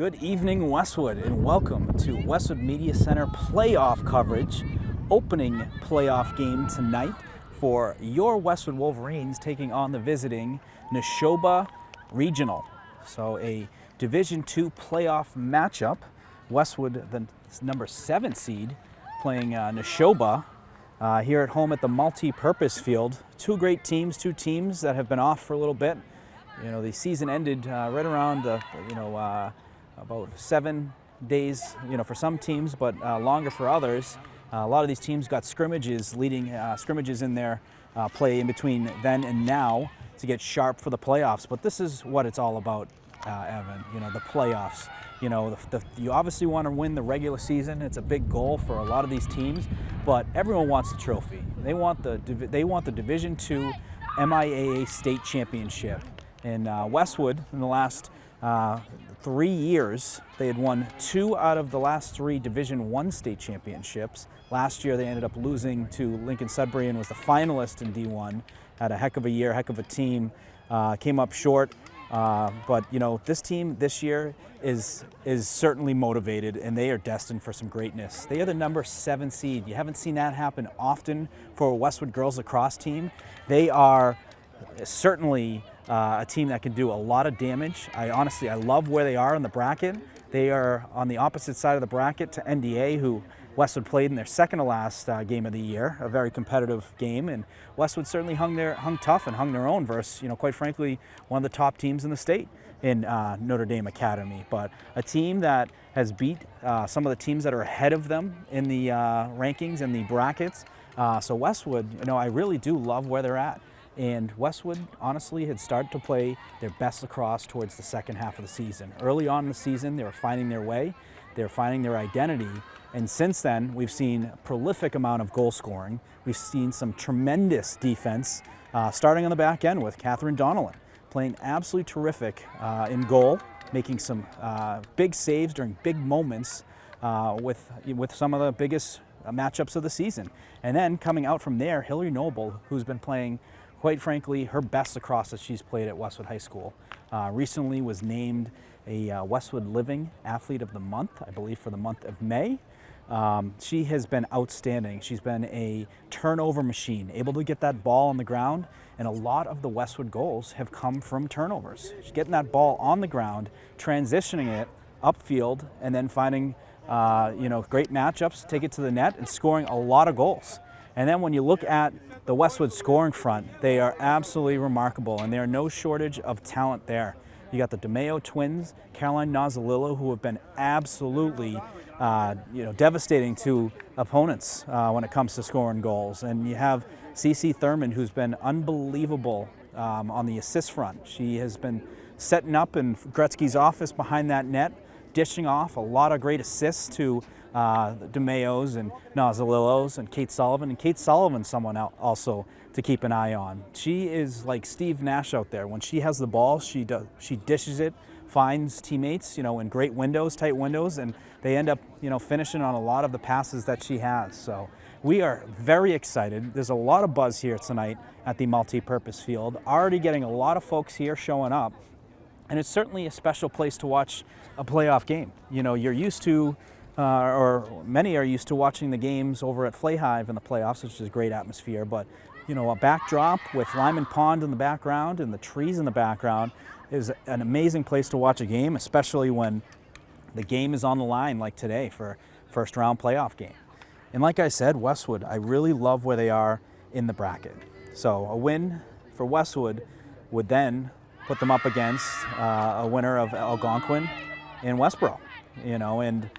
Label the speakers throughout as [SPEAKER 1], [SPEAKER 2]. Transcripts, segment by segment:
[SPEAKER 1] Good evening, Westwood, and welcome to Westwood Media Center playoff coverage. Opening playoff game tonight for your Westwood Wolverines taking on the visiting Nashoba Regional. So a Division II playoff matchup. Westwood, the number 7 seed, playing Nashoba here at home at the multi-purpose field. Two great teams, two teams that have been off for a little bit. You know, the season ended right around about 7 days, for some teams, but longer for others. A lot of these teams got scrimmages, scrimmages in their play in between then and now to get sharp for the playoffs. But this is what it's all about, Evan. The playoffs. You obviously want to win the regular season. It's a big goal for a lot of these teams, but everyone wants the trophy. They want the Division II MIAA state championship. And Westwood, in the last 3 years, they had won 2 out of the last 3 Division I state championships. Last year, they ended up losing to Lincoln Sudbury and was the finalist in D1. Had a heck of a year, heck of a team. Came up short, but this team this year is certainly motivated, and they are destined for some greatness. They are the number 7 seed. You haven't seen that happen often for a Westwood Girls Lacrosse team. They are certainly a team that can do a lot of damage. I love where they are in the bracket. They are on the opposite side of the bracket to NDA, who Westwood played in their second to last game of the year, a very competitive game, and Westwood certainly hung tough and hung their own versus, quite frankly, one of the top teams in the state in Notre Dame Academy. But a team that has beat some of the teams that are ahead of them in the rankings and the brackets. So Westwood, I really do love where they're at. And Westwood, honestly, had started to play their best lacrosse towards the second half of the season. Early on in the season, they were finding their way, they were finding their identity, and since then, we've seen a prolific amount of goal scoring. We've seen some tremendous defense, starting on the back end with Catherine Donnellan, playing absolutely terrific in goal, making some big saves during big moments with some of the biggest matchups of the season. And then coming out from there, Hillary Noble, who's been playing, quite frankly, her best lacrosse that she's played at Westwood High School. Recently was named a Westwood Living Athlete of the Month, I believe for the month of May. She has been outstanding. She's been a turnover machine, able to get that ball on the ground, and a lot of the Westwood goals have come from turnovers. She's getting that ball on the ground, transitioning it upfield, and then finding great matchups, take it to the net, and scoring a lot of goals. And then when you look at the Westwood scoring front, they are absolutely remarkable, and there are no shortage of talent there. You got the DeMeo twins, Caroline Nozzolillo, who have been absolutely devastating to opponents when it comes to scoring goals. And you have Cece Thurman, who's been unbelievable on the assist front. She has been setting up in Gretzky's office behind that net, dishing off a lot of great assists to DeMeos and Nozzolillos and Kate Sullivan. And Kate Sullivan's someone also to keep an eye on. She is like Steve Nash out there. When she has the ball, she dishes it, finds teammates, in great windows, tight windows, and they end up, finishing on a lot of the passes that she has. So we are very excited. There's a lot of buzz here tonight at the multi-purpose field. Already getting a lot of folks here showing up. And it's certainly a special place to watch a playoff game. You're used to, or many are used to watching the games over at Flay Hive in the playoffs, which is a great atmosphere. But, a backdrop with Lyman Pond in the background and the trees in the background is an amazing place to watch a game, especially when the game is on the line like today for first round playoff game. And like I said, Westwood, I really love where they are in the bracket. So a win for Westwood would then put them up against a winner of Algonquin and Westboro, and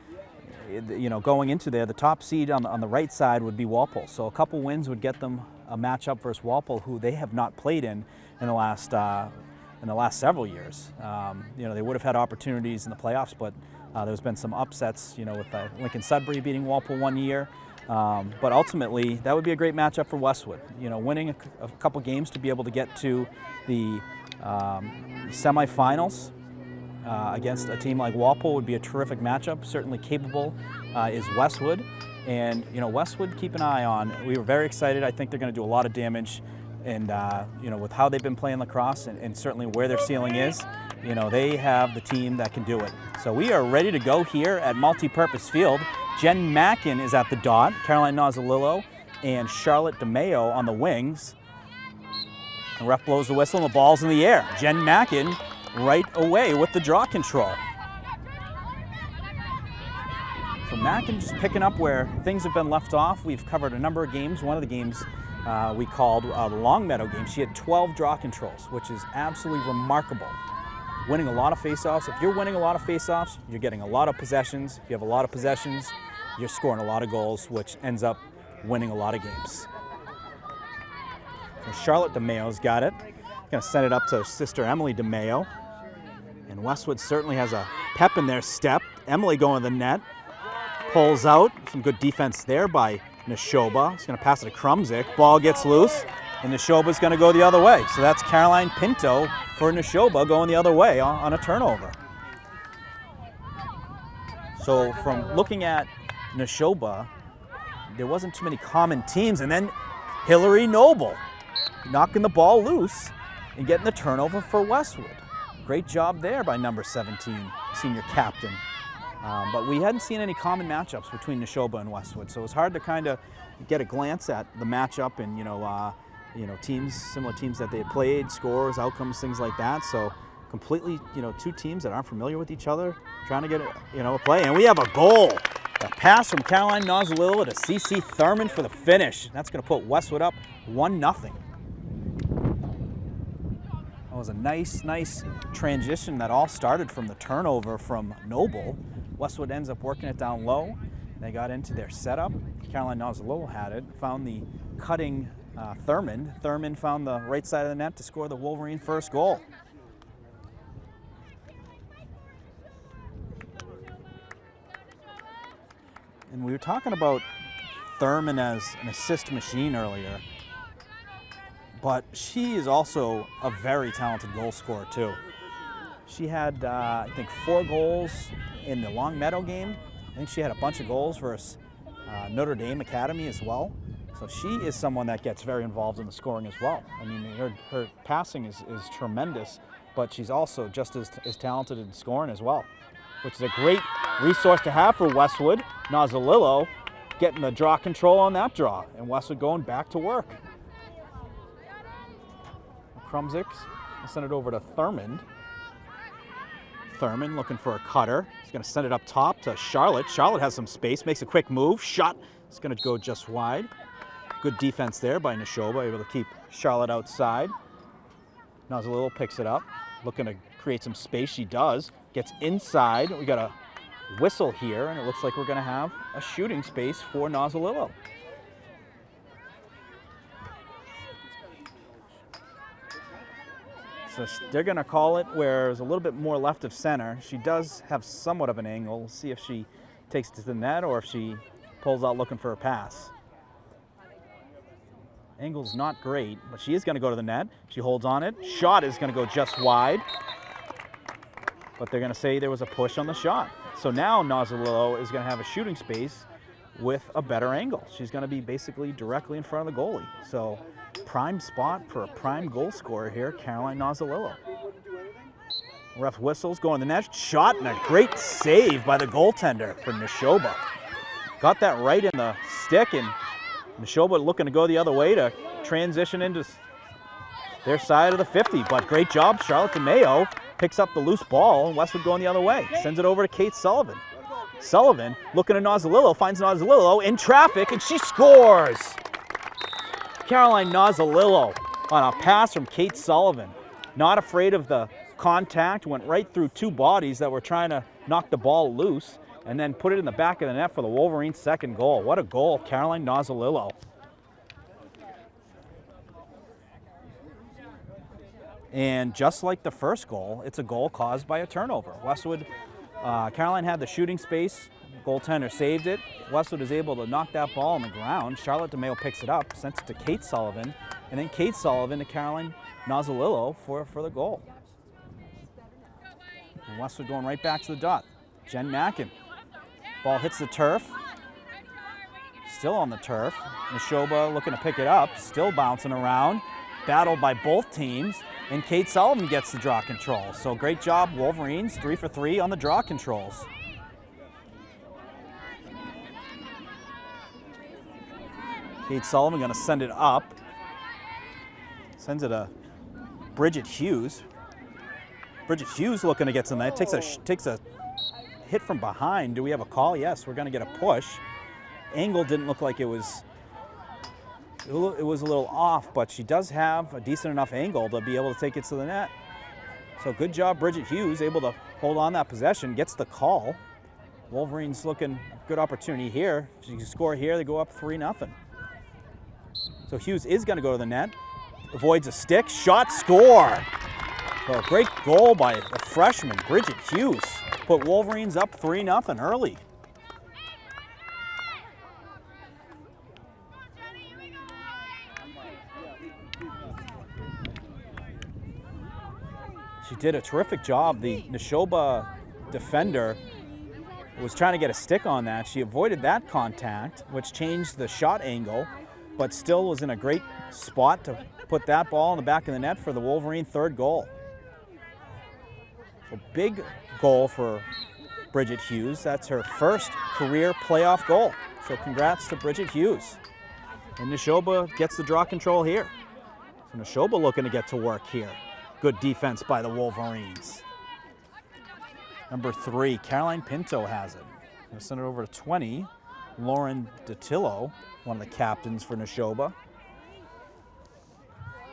[SPEAKER 1] going into there, the top seed on the right side would be Walpole. So a couple wins would get them a matchup versus Walpole, who they have not played in the last several years. They would have had opportunities in the playoffs, but there's been some upsets, with Lincoln Sudbury beating Walpole one year. But ultimately, that would be a great matchup for Westwood. Winning a couple games to be able to get to the semifinals against a team like Walpole would be a terrific matchup. Certainly capable is Westwood. And, Westwood, keep an eye on. We were very excited. I think they're going to do a lot of damage. And you know, with how they've been playing lacrosse and certainly where their ceiling is, you know, they have the team that can do it. So we are ready to go here at Multi-Purpose Field. Jen Mackin is at the dot, Caroline Nozzolillo and Charlotte DeMeo on the wings. The ref blows the whistle and the ball's in the air. Jen Mackin right away with the draw control. So Mackin just picking up where things have been left off. We've covered a number of games. One of the games we called the Long Meadow game. She had 12 draw controls, which is absolutely remarkable. Winning a lot of face-offs. If you're winning a lot of face-offs, you're getting a lot of possessions. If you have a lot of possessions, you're scoring a lot of goals, which ends up winning a lot of games. So Charlotte DeMeo's got it. Gonna send it up to sister Emily DeMeo. And Westwood certainly has a pep in their step. Emily going to the net. Pulls out. Some good defense there by Nashoba. He's gonna pass it to Krumzik. Ball gets loose, and Nashoba's gonna go the other way. So that's Caroline Pinto for Nashoba going the other way on a turnover. So from looking at Nashoba, there wasn't too many common teams. And then Hillary Noble knocking the ball loose and getting the turnover for Westwood. Great job there by number 17, senior captain. But we hadn't seen any common matchups between Nashoba and Westwood, so it was hard to kind of get a glance at the matchup and teams, similar teams that they had played, scores, outcomes, things like that. So completely, two teams that aren't familiar with each other, trying to get a play. And we have a goal. A pass from Caroline Nozzolillo to CC Thurman for the finish. That's going to put Westwood up 1-0. That was a nice transition that all started from the turnover from Noble. Westwood ends up working it down low. They got into their setup. Caroline Nozzolillo had it, found the cutting Thurman. Thurman found the right side of the net to score the Wolverine first goal. And we were talking about Thurman as an assist machine earlier, but she is also a very talented goal scorer too. She had, I think, 4 goals in the Long Meadow game. I think she had a bunch of goals versus Notre Dame Academy as well. So she is someone that gets very involved in the scoring as well. I mean, her passing is tremendous, but she's also just as talented in scoring as well, which is a great resource to have for Westwood. Nozzolillo getting the draw control on that draw, and Westwood going back to work. Krumzik send it over to Thurman. Thurman looking for a cutter. He's going to send it up top to Charlotte. Charlotte has some space, makes a quick move. Shot is going to go just wide. Good defense there by Nashoba, able to keep Charlotte outside. Nozzolillo picks it up, looking to create some space. She does. Gets inside. We got a whistle here, and it looks like we're going to have a shooting space for Nozzolillo. So they're going to call it where there's a little bit more left of center. She does have somewhat of an angle. We'll see if she takes it to the net or if she pulls out looking for a pass. Angle's not great, but she is going to go to the net. She holds on it. Shot is going to go just wide. But they're going to say there was a push on the shot. So now Nozzolillo is going to have a shooting space with a better angle. She's going to be basically directly in front of the goalie. So prime spot for a prime goal scorer here, Caroline Nozzolillo. Ref whistles, going to the net. Shot and a great save by the goaltender for Nashoba. Got that right in the stick, and Nashoba looking to go the other way to transition into their side of the 50. But great job, Charlotte DeMeo picks up the loose ball, and Westwood going the other way. Sends it over to Kate Sullivan. Sullivan looking at Nozzolillo, finds Nozzolillo in traffic, and she scores! Caroline Nozzolillo on a pass from Kate Sullivan. Not afraid of the contact, went right through 2 bodies that were trying to knock the ball loose, and then put it in the back of the net for the Wolverines' second goal. What a goal, Caroline Nozzolillo. And just like the first goal, it's a goal caused by a turnover. Westwood, Caroline had the shooting space. Goaltender saved it. Westwood is able to knock that ball on the ground. Charlotte DeMeo picks it up, sends it to Kate Sullivan, and then Kate Sullivan to Caroline Nozzolillo for the goal. And Westwood going right back to the dot. Jen Mackin. Ball hits the turf. Still on the turf. Nashoba looking to pick it up, still bouncing around. battle by both teams, and Kate Sullivan gets the draw control. So great job, Wolverines, 3 for 3 on the draw controls. Kate Sullivan gonna send it up. Sends it to Bridget Hughes. Bridget Hughes looking to get to the net, takes a hit from behind. Do we have a call? Yes, we're gonna get a push. Angle didn't look like it was a little off, but she does have a decent enough angle to be able to take it to the net. So good job, Bridget Hughes, able to hold on that possession, gets the call. Wolverines looking good opportunity here. If she can score here, they go up 3-0. So Hughes is gonna go to the net, avoids a stick, shot, score. So a great goal by the freshman, Bridget Hughes. Put Wolverines up 3-0 early. She did a terrific job. The Nashoba defender was trying to get a stick on that. She avoided that contact, which changed the shot angle, but still was in a great spot to put that ball in the back of the net for the Wolverine third goal. A big goal for Bridget Hughes. That's her first career playoff goal. So congrats to Bridget Hughes. And Nashoba gets the draw control here. So Nashoba looking to get to work here. Good defense by the Wolverines. Number 3, Caroline Pinto has it. Gonna send it over to 20. Lauren DeTillo, one of the captains for Nashoba.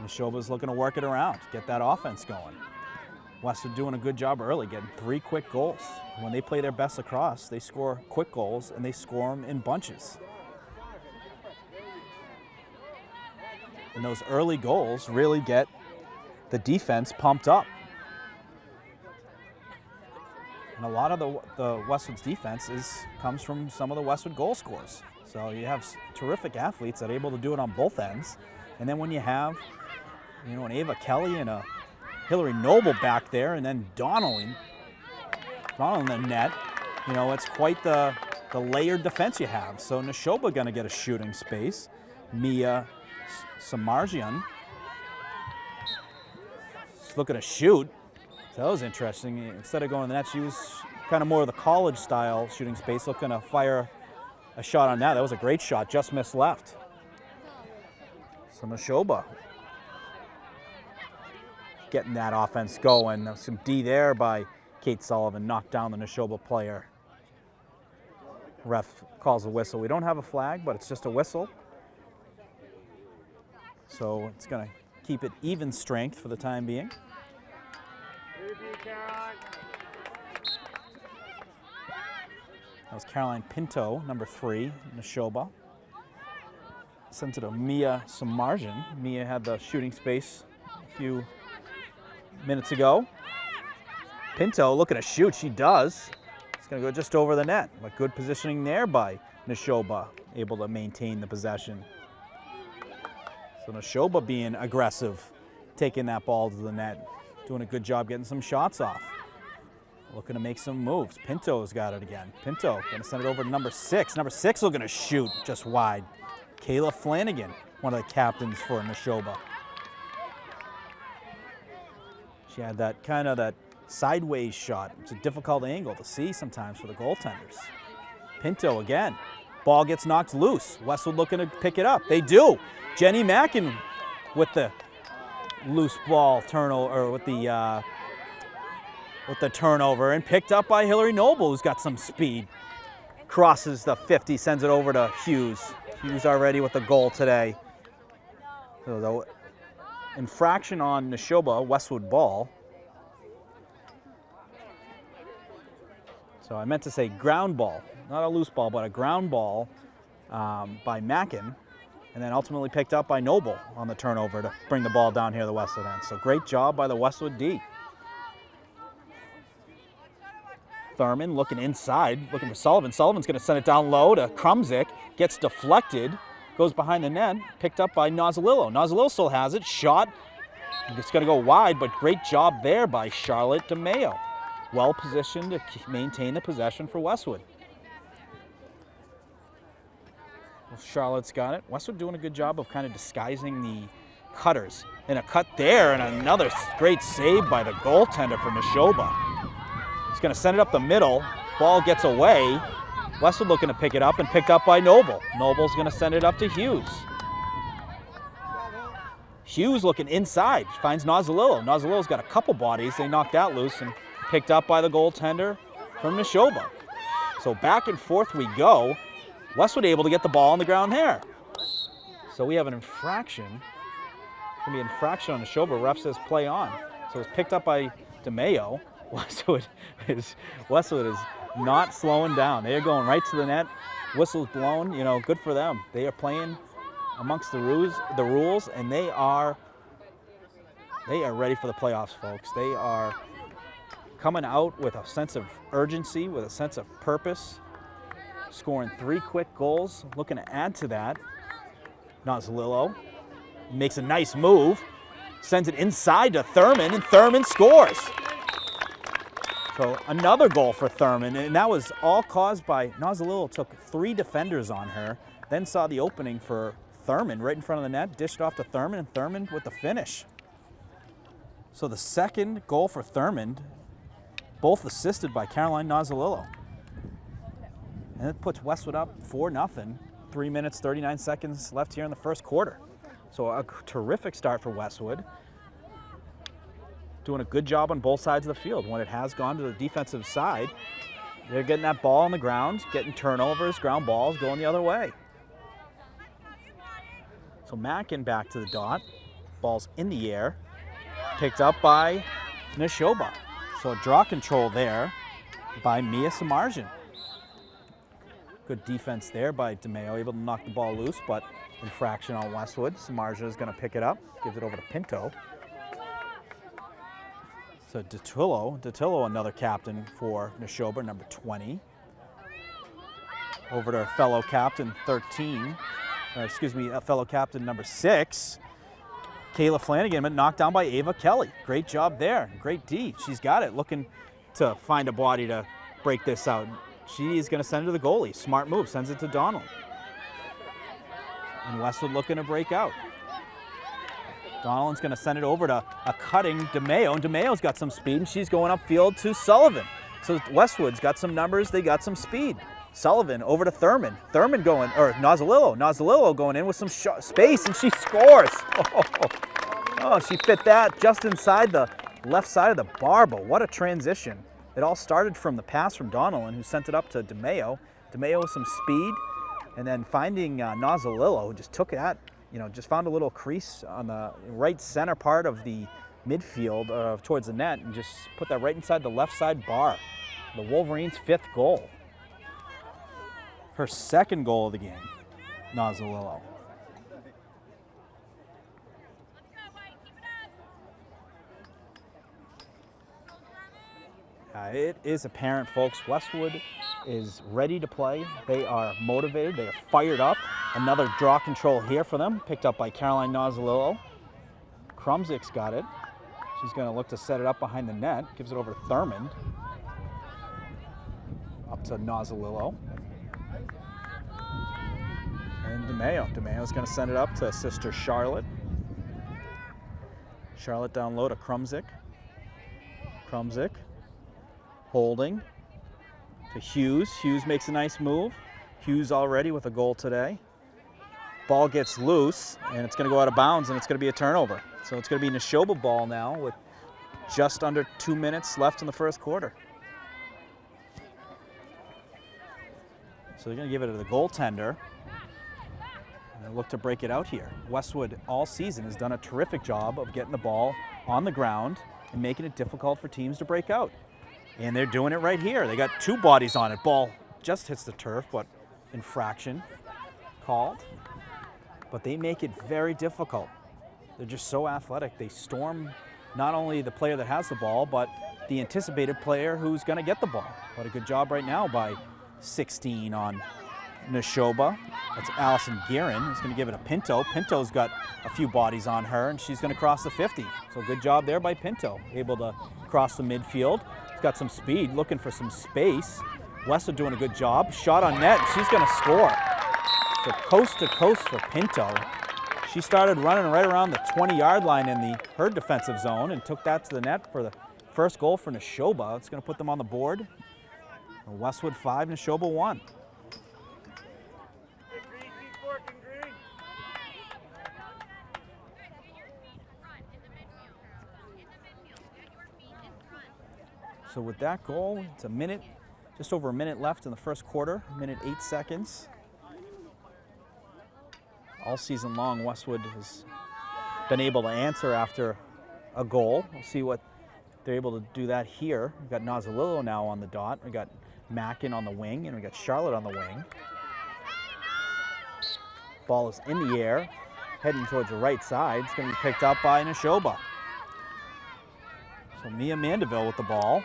[SPEAKER 1] Nashoba's looking to work it around, get that offense going. Westwood doing a good job early, getting 3 quick goals. When they play their best lacrosse, they score quick goals and they score them in bunches. And those early goals really get the defense pumped up. And a lot of the Westwood's defense comes from some of the Westwood goal scorers. So you have terrific athletes that are able to do it on both ends. And then when you have, an Ava Kelly and a Hillary Noble back there, and then Donald in the net, it's quite the layered defense you have. So Nashoba gonna get a shooting space. Mia Samarjian is looking to shoot. So that was interesting. Instead of going to the net, she was kind of more of the college style shooting space, looking to fire a shot on that. That was a great shot, just missed left. So Nashoba getting that offense going. Some D there by Kate Sullivan, knocked down the Nashoba player. Ref calls a whistle. We don't have a flag, but it's just a whistle. So it's going to keep it even strength for the time being. That was Caroline Pinto, number 3, Nashoba. Sent it to Mia Samarjian. Mia had the shooting space a few minutes ago. Pinto looking to shoot, she does. It's gonna go just over the net, but good positioning there by Nashoba, able to maintain the possession. So Nashoba being aggressive, taking that ball to the net, doing a good job getting some shots off. Looking to make some moves. Pinto's got it again. Pinto gonna send it over to number 6. Number 6 looking to shoot just wide. Kayla Flanagan, one of the captains for Nashoba. She had that that sideways shot. It's a difficult angle to see sometimes for the goaltenders. Pinto again. Ball gets knocked loose. Westwood looking to pick it up. They do. Jenny Mackin with the loose ball turnover, or with the turnover, and picked up by Hillary Noble, who's got some speed. Crosses the 50, sends it over to Hughes. Hughes already with the goal today. So the infraction on Nashoba, Westwood ball. So I meant to say ground ball, not a loose ball, but a ground ball by Mackin, and then ultimately picked up by Noble on the turnover to bring the ball down here to the Westwood end. So great job by the Westwood D. Thurman looking inside, looking for Sullivan. Sullivan's going to send it down low to Krumzik. Gets deflected, goes behind the net, picked up by Nozzolillo. Nozzolillo still has it, shot. It's going to go wide, but great job there by Charlotte DeMayo. Well positioned to maintain the possession for Westwood. Well, Charlotte's got it. Westwood doing a good job of kind of disguising cutters. And a cut there, and another great save by the goaltender for Nashoba. He's going to send it up the middle. Ball gets away. Westwood looking to pick it up, and picked up by Noble. Noble's going to send it up to Hughes. Hughes looking inside, finds Nozzolillo. Nozzolillo's got a couple bodies. They knocked that loose and picked up by the goaltender from Nashoba. So back and forth we go. Westwood able to get the ball on the ground there. So we have an infraction. It's going to be an infraction on Nashoba. Ref says play on. So it's picked up by DeMayo. Westwood is not slowing down. They are going right to the net. Whistle's blown. You know, good for them. They are playing amongst the rules, and they are ready for the playoffs, folks. They are coming out with a sense of urgency, with a sense of purpose, scoring 3 quick goals, looking to add to that. Nozzolillo makes a nice move, sends it inside to Thurman, and Thurman scores. So another goal for Thurman, and that was all caused by Nozzolillo took 3 defenders on her, then saw the opening for Thurman right in front of the net, dished off to Thurman, and Thurman with the finish. So the second goal for Thurman, both assisted by Caroline Nozzolillo. And it puts Westwood up 4-0. 3 minutes, 39 seconds left here in the first quarter. So a terrific start for Westwood. Doing a good job on both sides of the field. When it has gone to the defensive side, they're getting that ball on the ground, getting turnovers, ground balls, going the other way. So Mackin back to the dot. Ball's in the air. Picked up by Nashoba. So a draw control there by Mia Samarjan. Good defense there by DeMayo, able to knock the ball loose, but infraction on Westwood. Samarjan is going to pick it up, gives it over to Pinto. So Datillo, another captain for Nashoba, number 20. Over to our fellow captain, 13. Fellow captain number 6, Kayla Flanagan, but knocked down by Ava Kelly. Great job there, great D. She's got it, looking to find a body to break this out. She's going to send it to the goalie. Smart move, sends it to Donald. And Westwood looking to break out. Donald's going to send it over to a cutting DeMayo, and DeMayo's got some speed, and she's going upfield to Sullivan. So Westwood's got some numbers, they got some speed. Sullivan over to Thurman. Thurman going, or Nozzolillo. Nozzolillo going in with some space, and she scores. Oh, she fit that just inside the left side of the bar, but what a transition. It all started from the pass from Donaldin, who sent it up to DeMayo. DeMayo with some speed, and then finding Nozzolillo, who just took that, just found a little crease on the right center part of the midfield towards the net, and just put that right inside the left side bar. The Wolverines' 5th goal. Her 2nd goal of the game, Nozzolillo. It is apparent, folks, Westwood is ready to play. They are motivated. They are fired up. Another draw control here for them, picked up by Caroline Nozzolillo. Krumzik's got it. She's going to look to set it up behind the net. Gives it over to Thurman. Up to Nozzolillo. And DeMayo. DeMayo's going to send it up to sister Charlotte. Charlotte down low to Krumzik. Krumzik holding to Hughes. Hughes makes a nice move. Hughes already with a goal today. Ball gets loose, and it's going to go out of bounds, and it's going to be a turnover. So it's going to be Nashoba ball now with just under 2 minutes left in the first quarter. So they're going to give it to the goaltender. And they look to break it out here. Westwood all season has done a terrific job of getting the ball on the ground and making it difficult for teams to break out. And they're doing it right here. They got 2 bodies on it. Ball just hits the turf, but infraction called. But they make it very difficult. They're just so athletic. They storm not only the player that has the ball, but the anticipated player who's going to get the ball. But a good job right now by 16 on Nashoba. That's Allison Guerin who's going to give it to Pinto. Pinto's got a few bodies on her, and she's going to cross the 50. So good job there by Pinto, able to cross the midfield. She's got some speed, looking for some space. Westwood doing a good job. Shot on net, and she's going to score. So coast to coast for Pinto. She started running right around the 20-yard line in her defensive zone and took that to the net for the first goal for Nashoba. It's going to put them on the board. Westwood 5, Nashoba 1. So with that goal, it's a minute, just over a minute left in the first quarter, minute 8 seconds. All season long, Westwood has been able to answer after a goal. We'll see what they're able to do that here. We've got Nozzolillo now on the dot. We've got Mackin on the wing, and we've got Charlotte on the wing. Ball is in the air, heading towards the right side. It's going to be picked up by Nashoba. So Mia Mandeville with the ball.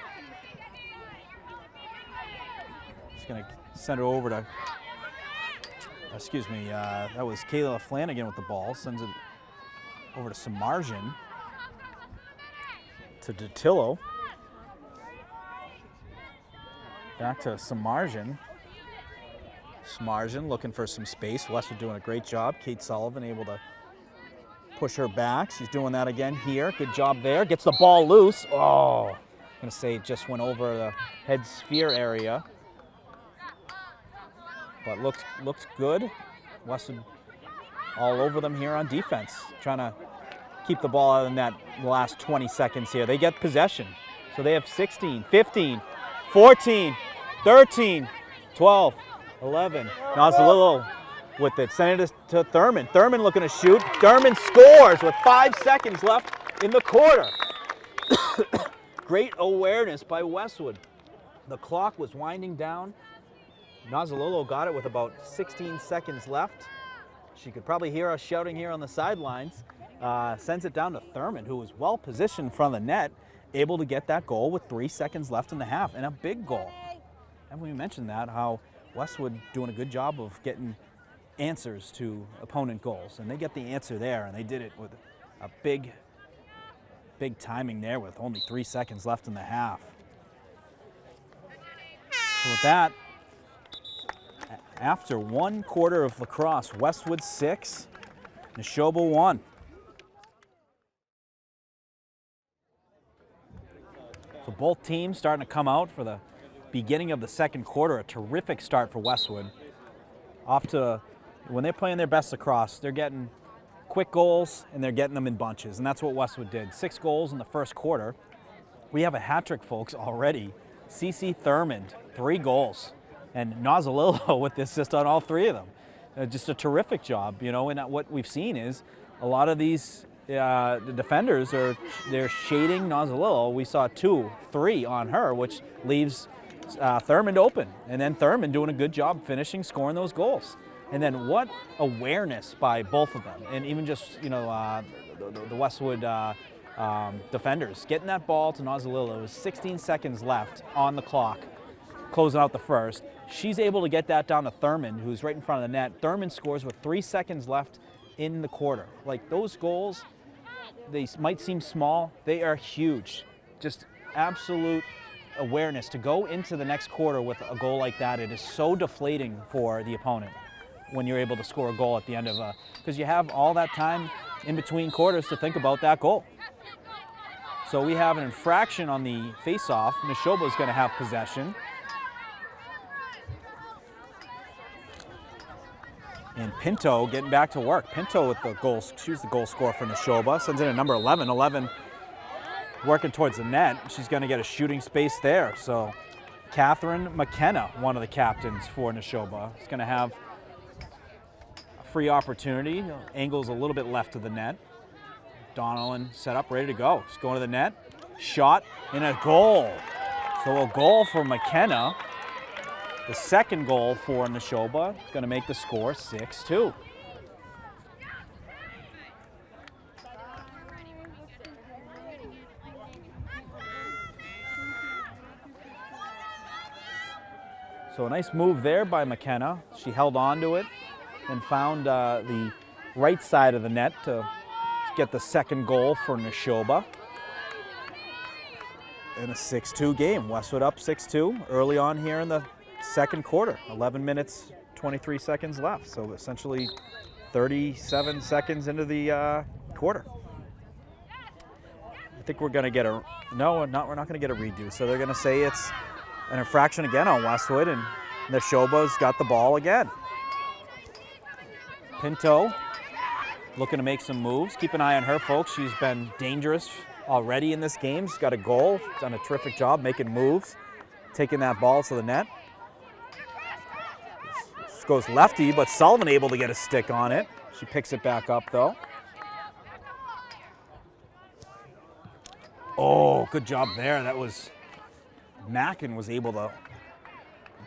[SPEAKER 1] It's going to send it over to, that was Kayla Flanagan with the ball. Sends it over to Samarjan. To Datillo. Back to Samarjan. Samarjan looking for some space. Westwood doing a great job. Kate Sullivan able to push her back. She's doing that again here. Good job there. Gets the ball loose. Oh, I'm going to say it just went over the head sphere area. But looks good. Westwood all over them here on defense. Trying to keep the ball out of the net the last 20 seconds here. They get possession. So they have 16, 15, 14, 13, 12, 11. Nozzolillo with it. Send it to Thurman. Thurman looking to shoot. Thurman scores with 5 seconds left in the quarter. Great awareness by Westwood. The clock was winding down. Nozzolillo got it with about 16 seconds left. She could probably hear us shouting here on the sidelines. Sends it down to Thurman, who was well positioned in front of the net, able to get that goal with 3 seconds left in the half, and a big goal. And we mentioned that, how Westwood doing a good job of getting answers to opponent goals. And they get the answer there, and they did it with a big timing there with only 3 seconds left in the half. So with that, after 1 quarter of lacrosse, Westwood 6, Nashoba 1. So both teams starting to come out for the beginning of the second quarter. A terrific start for Westwood. Off to, when they're playing their best lacrosse, they're getting quick goals and they're getting them in bunches. And that's what Westwood did. 6 goals in the first quarter. We have a hat trick, folks, already. CC Thurman, 3 goals. And Nozzolillo with the assist on all 3 of them. Just a terrific job, you know, and what we've seen is a lot of these the defenders they're shading Nozzolillo. We saw 2, 3 on her, which leaves Thurman open. And then Thurman doing a good job finishing, scoring those goals. And then what awareness by both of them. And even just, you know, the Westwood defenders getting that ball to Nozzolillo. With 16 seconds left on the clock, closing out the first. She's able to get that down to Thurman, who's right in front of the net. Thurman scores with 3 seconds left in the quarter. Like, those goals, they might seem small, they are huge. Just absolute awareness to go into the next quarter with a goal like that. It is so deflating for the opponent when you're able to score a goal at the end of because you have all that time in between quarters to think about that goal. So we have an infraction on the face-off. Nashoba is going to have possession. And Pinto getting back to work. Pinto with the goals. She's the goal scorer for Nashoba. Sends in at number 11. 11 working towards the net. She's going to get a shooting space there. So Catherine McKenna, one of the captains for Nashoba, is going to have a free opportunity. Angles a little bit left of the net. Donnellan set up, ready to go. She's going to the net. Shot and a goal. So a goal for McKenna. The second goal for Nashoba is going to make the score 6-2. So a nice move there by McKenna. She held on to it and found the right side of the net to get the second goal for Nashoba. In a 6-2 game. Westwood up 6-2 early on here in the second quarter. 11 minutes, 23 seconds left. So essentially 37 seconds into the quarter. I think we're going to get a, no, we're not going to get a redo. So they're going to say it's an infraction again on Westwood, and Nashoba's got the ball again. Pinto looking to make some moves. Keep an eye on her, folks. She's been dangerous already in this game. She's got a goal, done a terrific job making moves, taking that ball to the net. This goes lefty, but Sullivan able to get a stick on it. She picks it back up, though. Oh, good job there. That was, Mackin was able to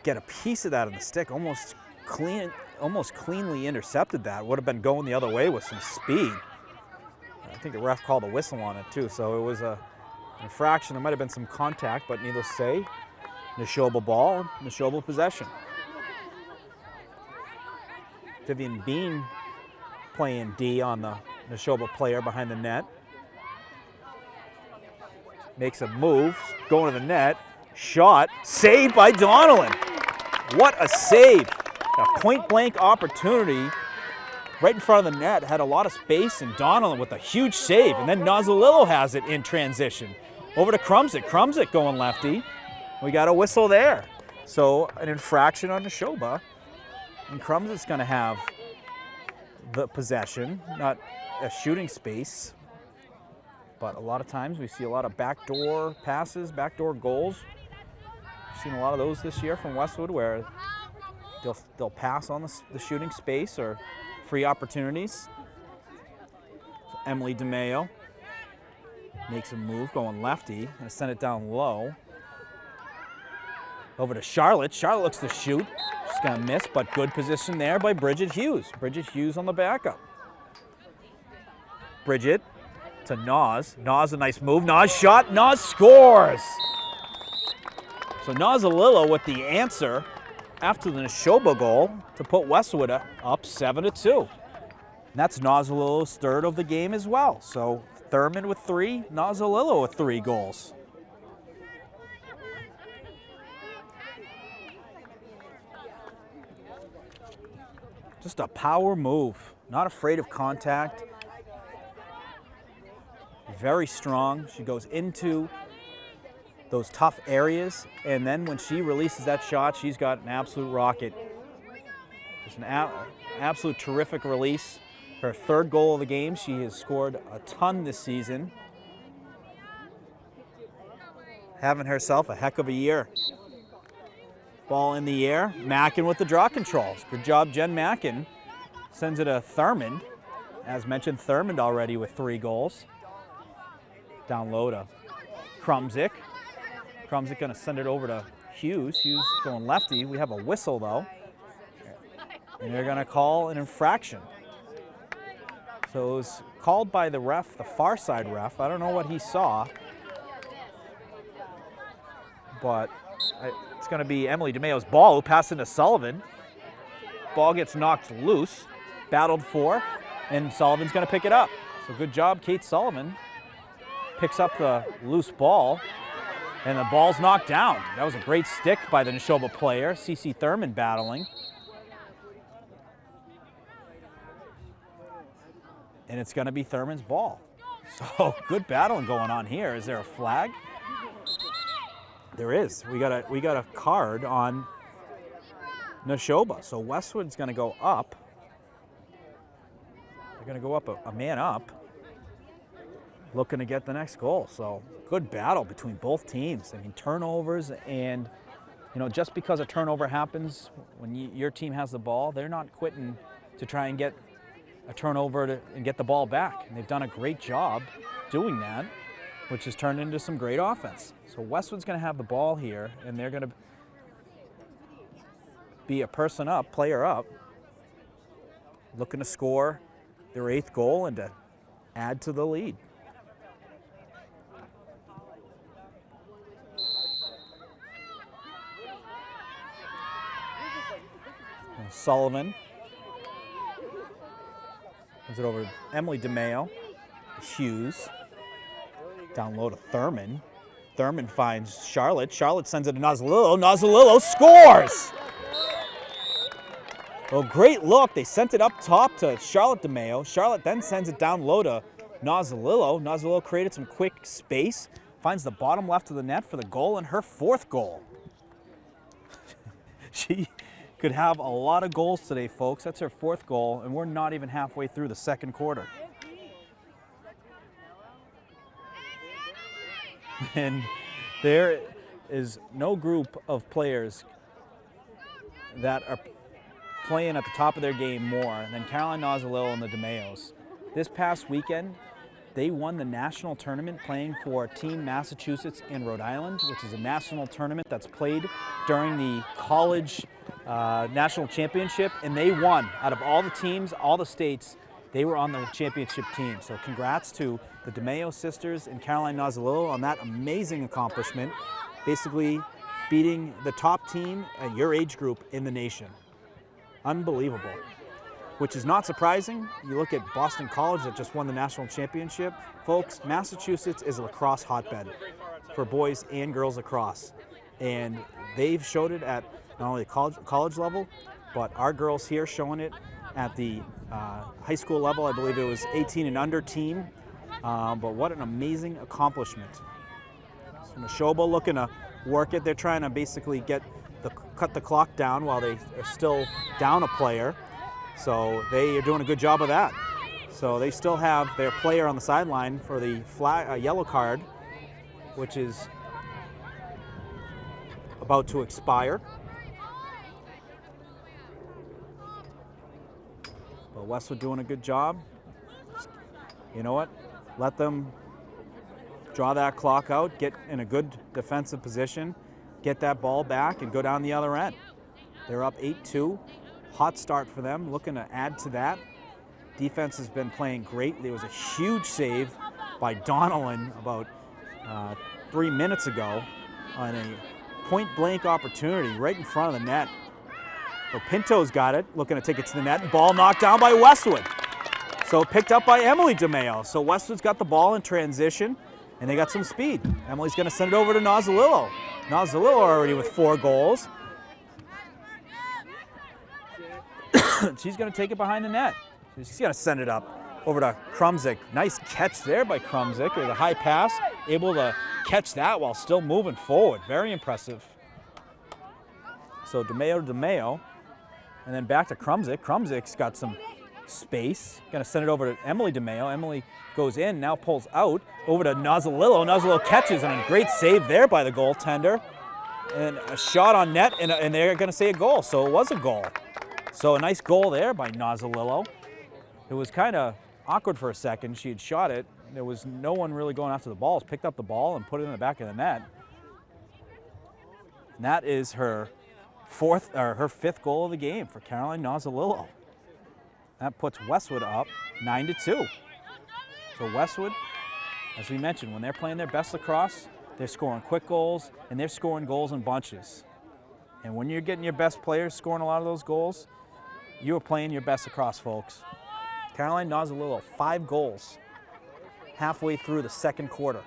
[SPEAKER 1] get a piece of that on the stick, almost cleanly intercepted that. Would have been going the other way with some speed. I think the ref called a whistle on it too, so it was an infraction. There might have been some contact, but needless to say, Nashoba ball, Nashoba possession. Vivian Bean playing D on the Nashoba player behind the net. Makes a move, going to the net, shot, saved by Donnellan. What a save. A point-blank opportunity right in front of the net, had a lot of space, and Donnellan with a huge save, and then Nozzolillo has it in transition. Over to Krumzik. Krumzik going lefty. We got a whistle there. So an infraction on Nashoba, and Krumzik's going to have the possession, not a shooting space. But a lot of times we see a lot of backdoor passes, backdoor goals. We've seen a lot of those this year from Westwood where they'll pass on the shooting space or free opportunities. So Emily DeMeo makes a move going lefty and send it down low. Over to Charlotte. Charlotte looks to shoot. She's going to miss, but good position there by Bridget Hughes. Bridget Hughes on the backup. Bridget to Nas. Nas, a nice move. Nas shot. Nas scores. So Nozzolillo with the answer after the Nashoba goal to put Westwood up 7-2. And that's Nozzolillo's third of the game as well. So Thurman with 3, Nozzolillo with 3 goals. Just a power move. Not afraid of contact. Very strong. She goes into those tough areas, and then when she releases that shot, she's got an absolute rocket. Just an absolute terrific release. Her third goal of the game. She has scored a ton this season. Having herself a heck of a year. Ball in the air. Mackin with the draw controls. Good job, Jen Mackin. Sends it to Thurmond. As mentioned, Thurmond already with 3 goals. Down low to Krumzik. Krumzik going to send it over to Hughes. Hughes going lefty. We have a whistle, though. And they're going to call an infraction. So it was called by the ref, the far side ref. I don't know what he saw. But it's going to be Emily DeMeo's ball, who passed into Sullivan. Ball gets knocked loose, battled for, and Sullivan's going to pick it up. So good job, Kate Sullivan. Picks up the loose ball, and the ball's knocked down. That was a great stick by the Nashoba player, CC Thurman battling. And it's going to be Thurman's ball. So good battling going on here. Is there a flag? There is. We got a card on Nashoba. So Westwood's going to go up. They're going to go up a man up, looking to get the next goal. So good battle between both teams. I mean, turnovers, and just because a turnover happens when your team has the ball, they're not quitting to try and get a turnover and get the ball back. And they've done a great job doing that, which has turned into some great offense. So Westwood's going to have the ball here, and they're going to be a person up, player up, looking to score their 8th goal and to add to the lead. And Sullivan sends it over to Emily DeMeo. Hughes. Down low to Thurman. Thurman finds Charlotte. Charlotte sends it to Nozzolillo. Nozzolillo scores! Oh, great look. They sent it up top to Charlotte DeMeo. Charlotte then sends it down low to Nozzolillo. Nozzolillo created some quick space, finds the bottom left of the net for the goal, and her 4th goal. She could have a lot of goals today, folks. That's her 4th goal, and we're not even halfway through the 2nd quarter. And there is no group of players that are playing at the top of their game more than Caroline Nozzolillo and the DeMeos. This past weekend, they won the national tournament playing for Team Massachusetts in Rhode Island, which is a national tournament that's played during the college national championship, and they won. Out of all the teams, all the states, they were on the championship team. So congrats to the DeMeo sisters and Caroline Nozzolillo on that amazing accomplishment, basically beating the top team at your age group in the nation. Unbelievable. Which is not surprising. You look at Boston College that just won the national championship. Folks, Massachusetts is a lacrosse hotbed for boys and girls lacrosse. And they've showed it at not only the college level, but our girls here showing it at the high school level. I believe it was 18 and under team. But what an amazing accomplishment. So Nashoba looking to work it. They're trying to basically cut the clock down while they are still down a player. So they are doing a good job of that. So they still have their player on the sideline for the yellow card, which is about to expire. But Westwood doing a good job. You know what? Let them draw that clock out, get in a good defensive position, get that ball back, and go down the other end. They're up 8-2. Hot start for them, looking to add to that. Defense has been playing great. There was a huge save by Donnellan about 3 minutes ago on a point-blank opportunity right in front of the net. So Pinto's got it, looking to take it to the net. Ball knocked down by Westwood. So picked up by Emily DeMeo. So Westwood's got the ball in transition, and they got some speed. Emily's going to send it over to Nozzolillo. Nozzolillo already with 4 goals. She's going to take it behind the net. She's going to send it up over to Krumzik. Nice catch there by Krumzik. It was a high pass, able to catch that while still moving forward. Very impressive. So DeMeo to DeMeo, and then back to Krumzik. Krumzik's got some space. Going to send it over to Emily DeMeo. Emily goes in, now pulls out, over to Nozzolillo. Nozzolillo catches, and a great save there by the goaltender. And a shot on net, and they're going to say a goal, so it was a goal. So a nice goal there by Nozzolillo. It was kind of awkward for a second. She had shot it. There was no one really going after the ball. Picked up the ball and put it in the back of the net. And that is her 5th goal of the game for Caroline Nozzolillo. That puts Westwood up 9-2. So Westwood, as we mentioned, when they're playing their best lacrosse, they're scoring quick goals and they're scoring goals in bunches. And when you're getting your best players scoring a lot of those goals, you are playing your best lacrosse, folks. Caroline Nozzolillo, 5 goals halfway through the 2nd quarter.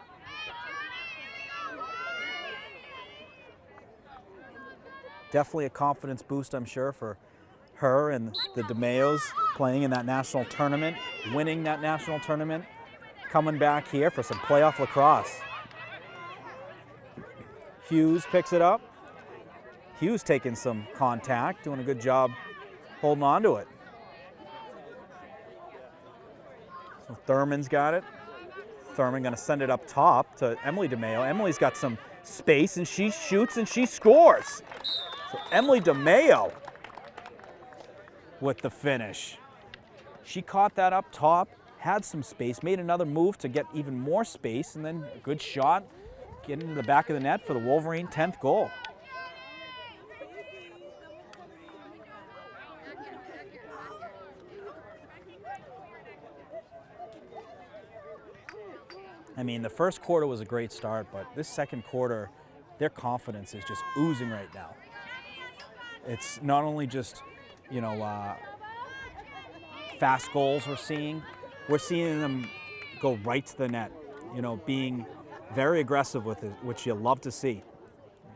[SPEAKER 1] Definitely a confidence boost, I'm sure, for her and the DeMeos playing in that national tournament, winning that national tournament, coming back here for some playoff lacrosse. Hughes picks it up. Hughes taking some contact, doing a good job holding on to it. So Thurman's got it. Thurman going to send it up top to Emily DeMeo. Emily's got some space, and she shoots and she scores. So Emily DeMeo with the finish. She caught that up top, had some space, made another move to get even more space, and then a good shot, getting into the back of the net for the Wolverine 10th goal. I mean, the first quarter was a great start, but this 2nd quarter, their confidence is just oozing right now. It's not only just, fast goals we're seeing them go right to the net, being very aggressive with it, which you love to see.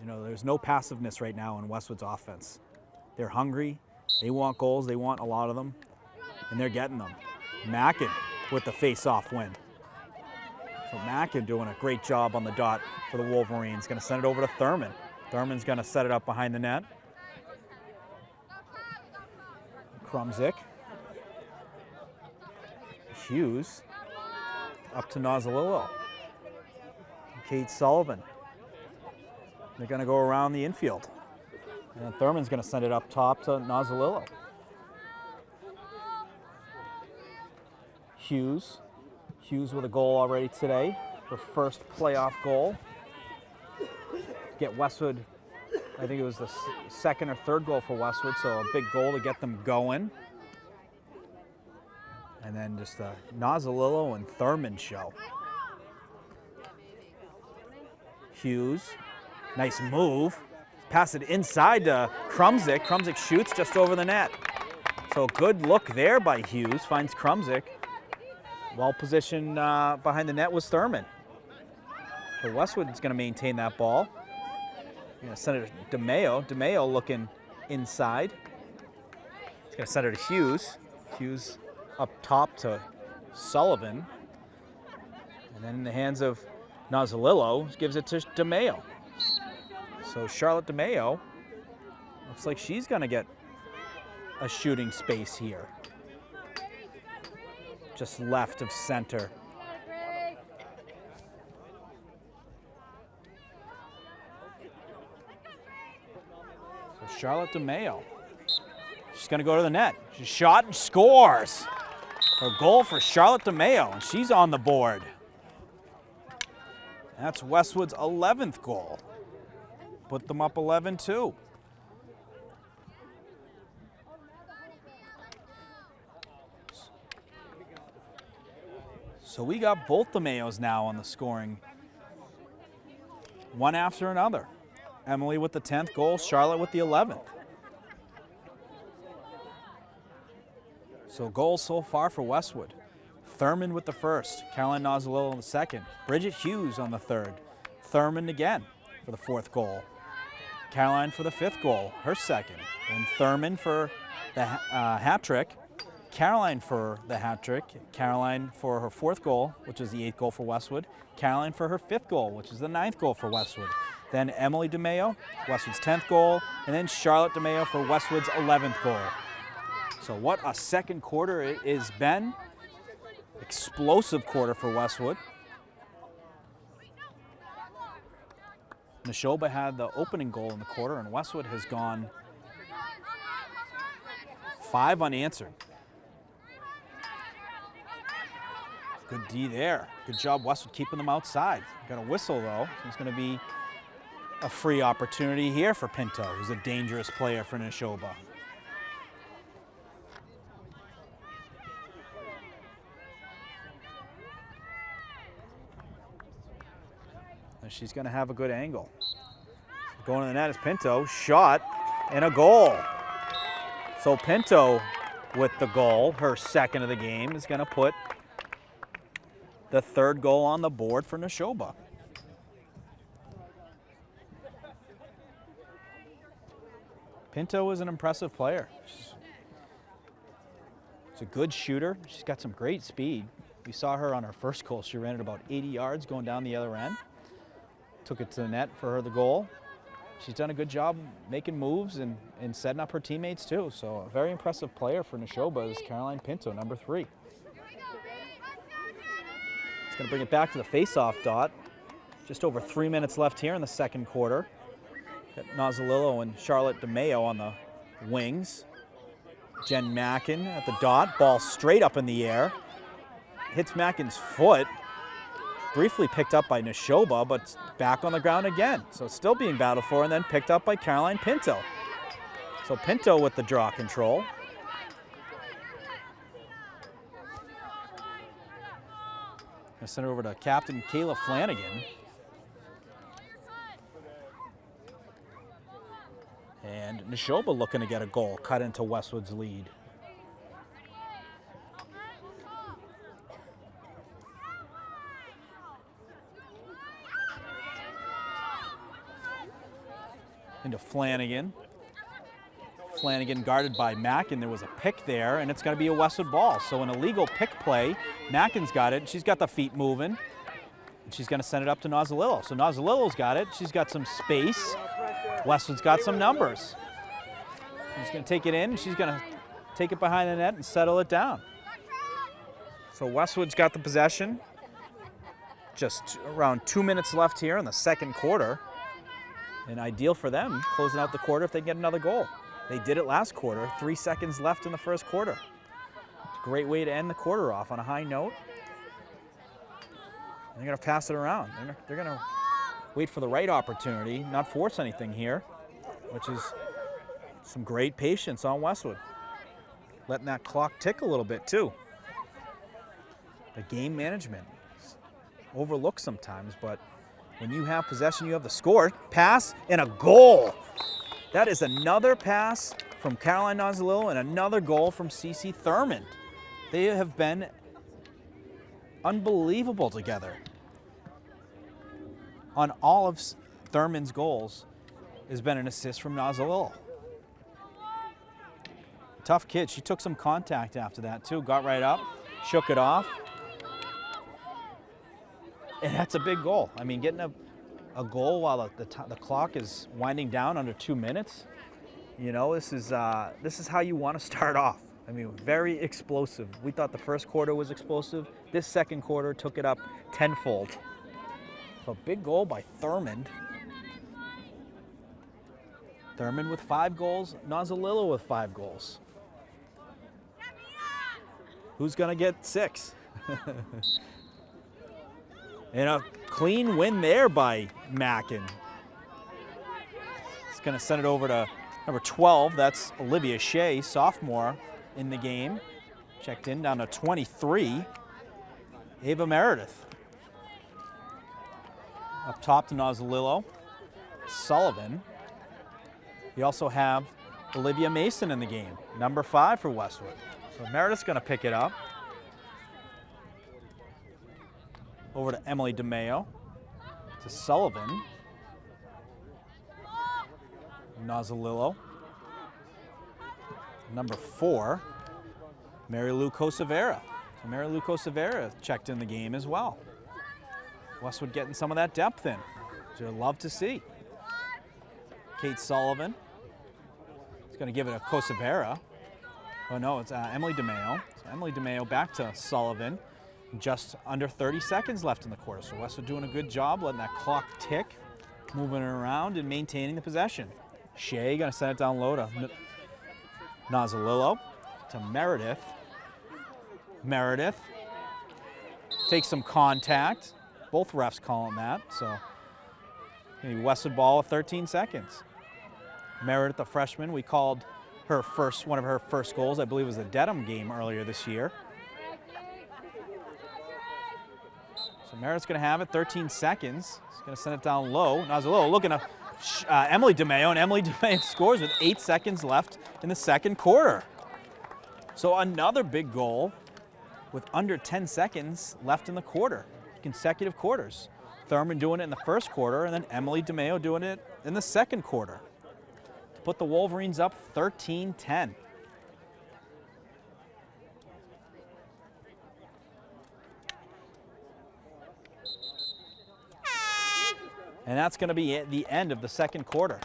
[SPEAKER 1] There's no passiveness right now in Westwood's offense. They're hungry, They want goals. They want a lot of them, and they're getting them. Mackin with the face-off win. So Mackin doing a great job on the dot for the Wolverines. Going to send it over to Thurman. Thurman's going to set it up behind the net. Krumzik. Hughes. Up to Nozzolillo. Kate Sullivan. They're going to go around the infield. And Thurman's going to send it up top to Nozzolillo. Hughes. Hughes with a goal already today. Her first playoff goal. Get Westwood, I think it was the second or third goal for Westwood, so a big goal to get them going. And then just a Nozzolillo and Thurman show. Hughes, nice move. Pass it inside to Krumzik. Krumzik shoots just over the net. So good look there by Hughes, finds Krumzik. Well positioned behind the net was Thurman. But Westwood's going to maintain that ball. Going to send it to DeMayo. DeMayo looking inside. He's going to send it to Hughes. Hughes up top to Sullivan. And then in the hands of Nozzolillo, gives it to DeMayo. So Charlotte DeMayo looks like she's going to get a shooting space here. Just left of center. So Charlotte DeMayo, she's going to go to the net. She shot and scores. A goal for Charlotte DeMayo, and she's on the board. That's Westwood's 11th goal. Put them up 11-2. So we got both the Mayos now on the scoring, one after another. Emily with the 10th goal, Charlotte with the 11th. So goals so far for Westwood. Thurman with the first, Caroline Nozzolillo on the second, Bridget Hughes on the third, Thurman again for the fourth goal, Caroline for the fifth goal, her second, and Thurman for the hat trick, Caroline for the hat trick, Caroline for her fourth goal, which is the 8th goal for Westwood, Caroline for her 5th goal, which is the 9th goal for Westwood. Then Emily DeMayo, Westwood's 10th goal, and then Charlotte DeMayo for Westwood's 11th goal. So what a second quarter it has been. Explosive quarter for Westwood. Nashoba had the opening goal in the quarter, and Westwood has gone 5 unanswered. Good D there. Good job, Westwood, keeping them outside. Got a whistle, though. So it's going to be a free opportunity here for Pinto, who's a dangerous player for Nashoba. And she's going to have a good angle. Going to the net is Pinto. Shot and a goal. So Pinto with the goal, her second of the game, is going to put the 3rd goal on the board for Nashoba. Pinto is an impressive player. She's a good shooter. She's got some great speed. We saw her on her first goal. She ran it about 80 yards going down the other end. Took it to the net for her the goal. She's done a good job making moves and setting up her teammates too. So a very impressive player for Nashoba is Caroline Pinto, number 3. It's going to bring it back to the face-off dot. Just over 3 minutes left here in the second quarter. Got Nozzolillo and Charlotte DeMayo on the wings. Jen Mackin at the dot. Ball straight up in the air. Hits Mackin's foot. Briefly picked up by Nashoba, but back on the ground again. So it's still being battled for and then picked up by Caroline Pinto. So Pinto with the draw control. I send it over to Captain Kayla Flanagan. And Nashoba looking to get a goal, cut into Westwood's lead. Into Flanagan. Flanagan guarded by Mackin. There was a pick there, and it's going to be a Westwood ball. So an illegal pick play. Mackin's got it. She's got the feet moving. And she's going to send it up to Nozzolillo. So Nozzolillo's got it. She's got some space. Westwood's got some numbers. She's going to take it in. She's going to take it behind the net and settle it down. So Westwood's got the possession. Just around 2 minutes left here in the second quarter. And ideal for them, closing out the quarter if they get another goal. They did it last quarter, 3 seconds left in the first quarter. Great way to end the quarter off on a high note. And they're gonna pass it around. They're gonna wait for the right opportunity, not force anything here, which is some great patience on Westwood. Letting that clock tick a little bit too. The game management is overlooked sometimes, but when you have possession, you have the score. Pass and a goal. That is another pass from Caroline Nozzolillo and another goal from CC Thurmond. They have been unbelievable together. On all of Thurmond's goals has been an assist from Nozzolillo. Tough kid. She took some contact after that too. Got right up, shook it off. And that's a big goal. I mean, getting a goal while the clock is winding down under 2 minutes, you know, this is how you want to start off. I mean, very explosive. We thought the first quarter was explosive. This second quarter took it up tenfold. So a big goal by Thurmond. Thurmond with 5 goals, Nozzolillo with 5 goals. Who's gonna get 6? And a clean win there by Mackin. It's going to send it over to number 12. That's Olivia Shea, sophomore in the game. Checked in down to 23. Ava Meredith. Up top to Nozzolillo. Sullivan. You also have Olivia Mason in the game, number 5 for Westwood. So Meredith's going to pick it up. Over to Emily DeMeo, to Sullivan, Nozzolillo, number 4, Mary Lou Cosavera. So Mary Lou Cosavera checked in the game as well. Westwood getting some of that depth in, which you'd love to see. Kate Sullivan is going to give it a Cosavera. Oh no, it's Emily DeMeo. So Emily DeMeo back to Sullivan. Just under 30 seconds left in the quarter. So Westwood doing a good job letting that clock tick, moving it around and maintaining the possession. Shea gonna send it down low to Nozzolillo, to Meredith. Meredith takes some contact. Both refs calling that, so maybe Westwood ball with 13 seconds. Meredith, the freshman, we called her one of her first goals, I believe it was the Dedham game earlier this year. So Meredith's going to have it, 13 seconds. He's going to send it down low. Nozzolillo looking to Emily DeMeo, and Emily DeMeo scores with 8 seconds left in the second quarter. So another big goal with under 10 seconds left in the quarter, consecutive quarters. Thurmond doing it in the first quarter, and then Emily DeMeo doing it in the second quarter to put the Wolverines up 13-10. And that's going to be the end of the second quarter.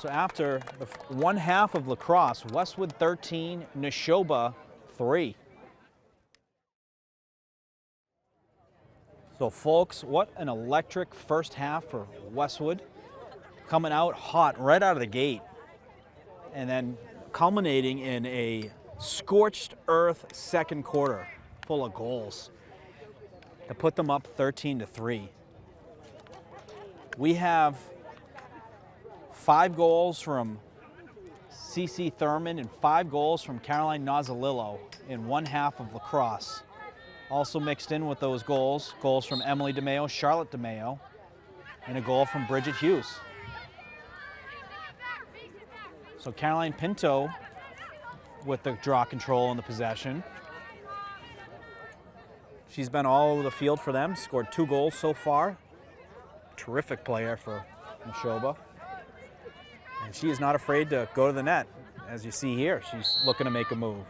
[SPEAKER 1] So after the one half of lacrosse, Westwood 13, Nashoba 3. So folks, what an electric first half for Westwood. Coming out hot right out of the gate. And then culminating in a scorched earth second quarter full of goals to put them up 13-3. We have 5 goals from CC Thurmond and 5 goals from Caroline Nozzolillo in one half of lacrosse. Also mixed in with those goals from Emily DeMeo, Charlotte DeMeo, and a goal from Bridget Hughes. So Caroline Pinto with the draw control and the possession. She's been all over the field for them, scored 2 goals so far. Terrific player for Nashoba. And she is not afraid to go to the net as you see here, she's looking to make a move.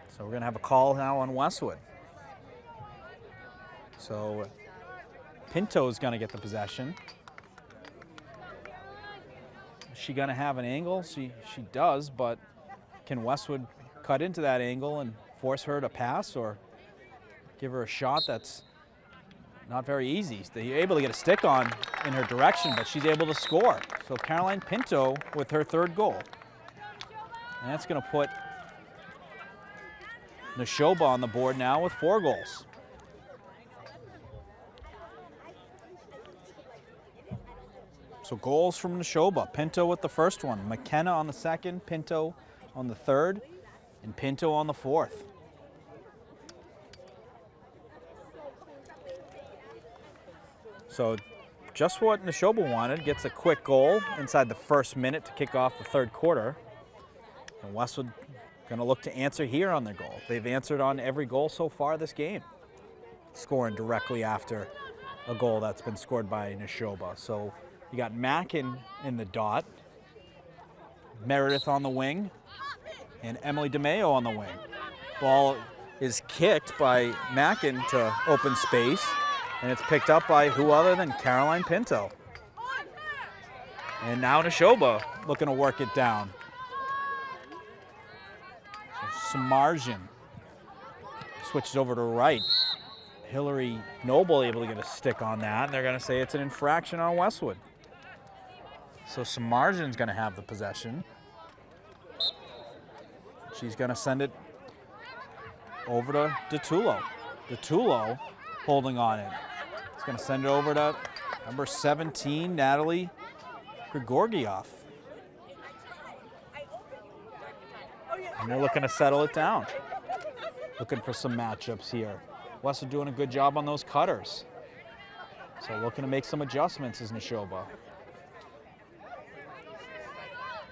[SPEAKER 1] So we're going to have a call now on Westwood. So Pinto's going to get the possession. Is she going to have an angle? She does, but can Westwood cut into that angle and force her to pass or give her a shot that's not very easy? They're able to get a stick on in her direction, but she's able to score. So Caroline Pinto with her third goal. And that's going to put Nashoba on the board now with 4 goals. So goals from Nashoba. Pinto with the first one, McKenna on the second, Pinto on the third, and Pinto on the fourth. So just what Nashoba wanted, gets a quick goal inside the first minute to kick off the third quarter. And Westwood going to look to answer here on their goal. They've answered on every goal so far this game, scoring directly after a goal that's been scored by Nashoba. So you got Mackin in the dot, Meredith on the wing, and Emily DeMeo on the wing. Ball is kicked by Mackin to open space, and it's picked up by who other than Caroline Pinto. And now Nashoba looking to work it down. Samarjan switches over to right. Hillary Noble able to get a stick on that, and they're going to say it's an infraction on Westwood. So Samarjan's going to have the possession. She's going to send it over to DeTulo. DeTulo holding on it. He's going to send it over to number 17, Natalie Grigorgiev. And they're looking to settle it down. Looking for some matchups here. Westwood doing a good job on those cutters. So looking to make some adjustments is Nashoba.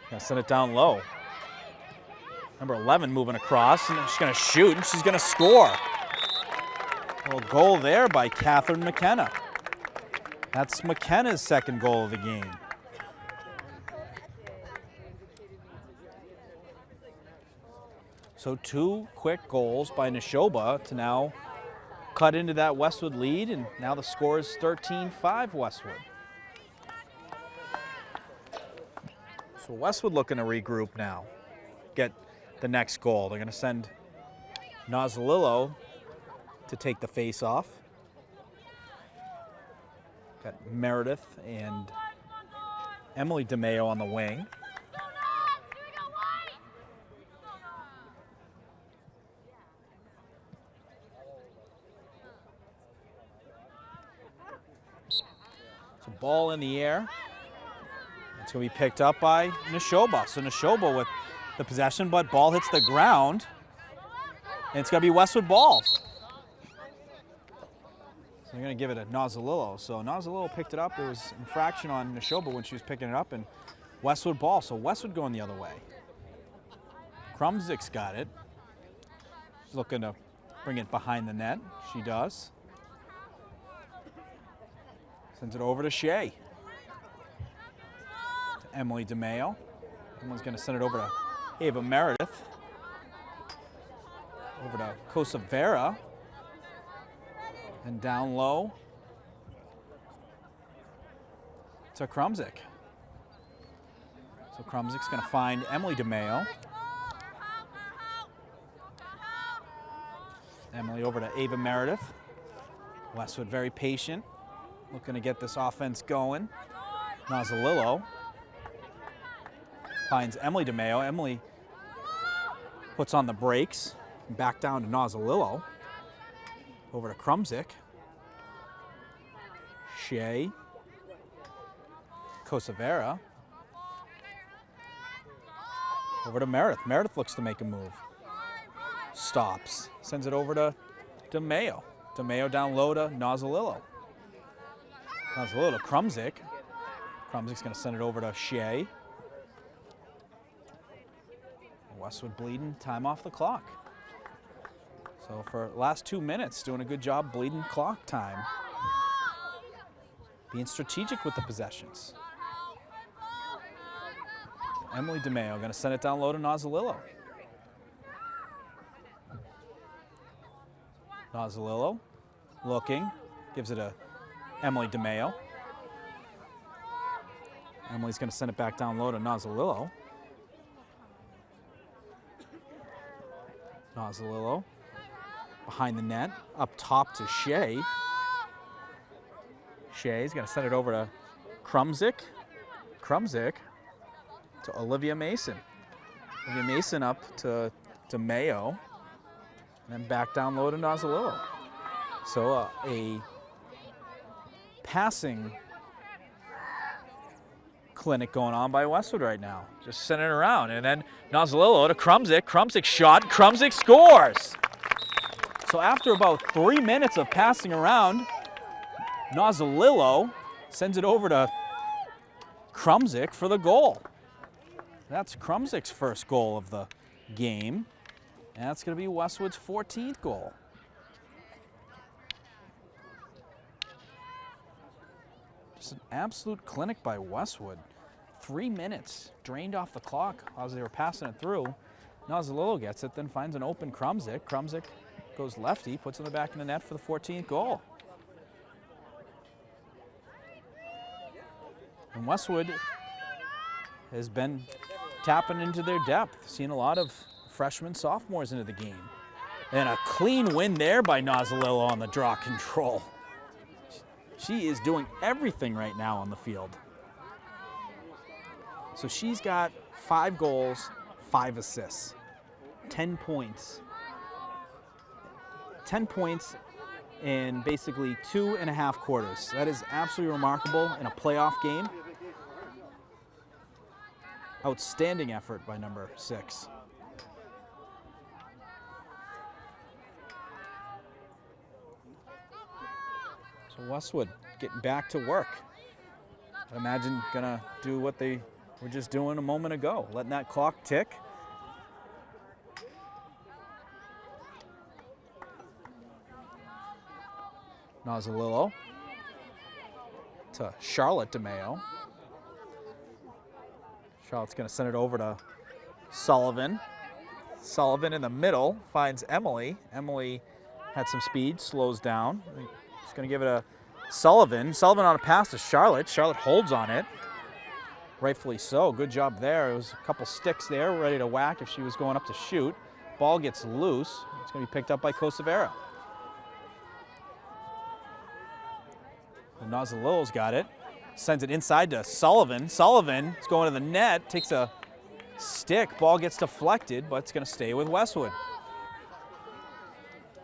[SPEAKER 1] Gonna send it down low. Number 11 moving across, and she's gonna shoot, and she's gonna score. A little goal there by Catherine McKenna. That's McKenna's second goal of the game. So 2 quick goals by Nashoba to now cut into that Westwood lead, and now the score is 13-5 Westwood. So Westwood looking to regroup now, get the next goal. They're going to send Nozzolillo to take the face off. Got Meredith and Emily DeMeo on the wing. So ball in the air. It's going to be picked up by Nashoba. So Nashoba with the possession, but ball hits the ground. And it's going to be Westwood ball. So they're going to give it a Nozzolillo. So Nozzolillo picked it up. There was infraction on Nashoba when she was picking it up, and Westwood ball. So Westwood going the other way. Krumzik's got it. She's looking to bring it behind the net. She does. Sends it over to Shea. Emily DeMeo. Someone's going to send it over to Ava Meredith. Over to Kosavera. And down low to Krumzik. So Krumzik's going to find Emily DeMeo. Emily over to Ava Meredith. Westwood very patient, looking to get this offense going. Nozzolillo finds Emily DeMeo. Emily puts on the brakes, back down to Nozzolillo. Over to Krumzik. Shea. Kosavera. Over to Meredith. Meredith looks to make a move. Stops. Sends it over to DeMeo. DeMeo down low to Nozzolillo. Nozzolillo to Krumzik. Krumzik's going to send it over to Shea. Westwood bleeding, time off the clock. So for the last 2 minutes, doing a good job bleeding clock time. Being strategic with the possessions. Emily DeMeo going to send it down low to Nozzolillo. Nozzolillo looking, gives it to Emily DeMeo. Emily's going to send it back down low to Nozzolillo. Nozzolillo behind the net, up top to Shea. Shea's going to send it over to Krumzik. Krumzik to Olivia Mason. Olivia Mason up to Mayo. And then back down low to Nozzolillo. So a passing clinic going on by Westwood right now. Just sending it around. And then Nozzolillo to Krumzik. Krumzik shot. Krumzik scores. So after about 3 minutes of passing around, Nozzolillo sends it over to Krumzik for the goal. That's Krumzik's first goal of the game. And that's going to be Westwood's 14th goal. Just an absolute clinic by Westwood. 3 minutes drained off the clock as they were passing it through. Nozzolillo gets it, then finds an open Krumzik. Krumzik goes lefty, puts it in the back of the net for the 14th goal. And Westwood has been tapping into their depth, seeing a lot of freshmen, sophomores into the game. And a clean win there by Nozzolillo on the draw control. She is doing everything right now on the field. So she's got 5 goals, 5 assists, 10 points. 10 points in basically 2.5 quarters. That is absolutely remarkable in a playoff game. Outstanding effort by number 6. So Westwood getting back to work. I imagine gonna do what they were just doing a moment ago, letting that clock tick. Nozzolillo to Charlotte DeMeo. Charlotte's going to send it over to Sullivan. Sullivan in the middle finds Emily. Emily had some speed, slows down. She's going to give it a Sullivan. Sullivan on a pass to Charlotte. Charlotte holds on it. Rightfully so. Good job there. It was a couple sticks there ready to whack if she was going up to shoot. Ball gets loose. It's going to be picked up by Kosavera. And Nozzolillo's got it. Sends it inside to Sullivan. Sullivan is going to the net, takes a stick. Ball gets deflected, but it's going to stay with Westwood.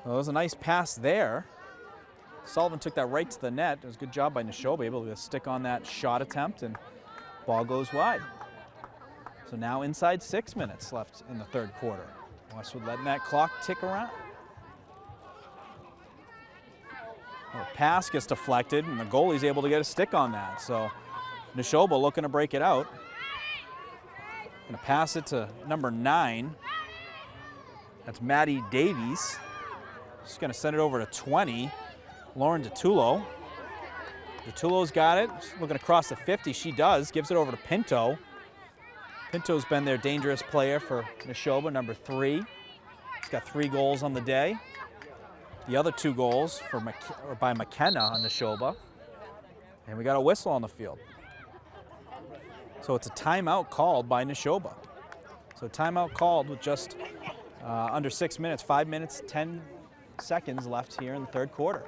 [SPEAKER 1] Well, it was a nice pass there. Sullivan took that right to the net. It was a good job by Nashoba, able to stick on that shot attempt, and ball goes wide. So now inside 6 minutes left in the third quarter. Westwood letting that clock tick around. Well, pass gets deflected, and the goalie's able to get a stick on that. So Nashoba looking to break it out. Going to pass it to number 9. That's Maddie Davies. She's going to send it over to 20. Lauren DeTulo. DeTulo's got it. She's looking across the 50. She does. Gives it over to Pinto. Pinto's been their dangerous player for Nashoba, number 3. He's got 3 goals on the day. The other 2 goals by McKenna on Nashoba. And we got a whistle on the field. So it's a timeout called by Nashoba. So timeout called with just under 6 minutes, 5 minutes, 10 seconds left here in the third quarter.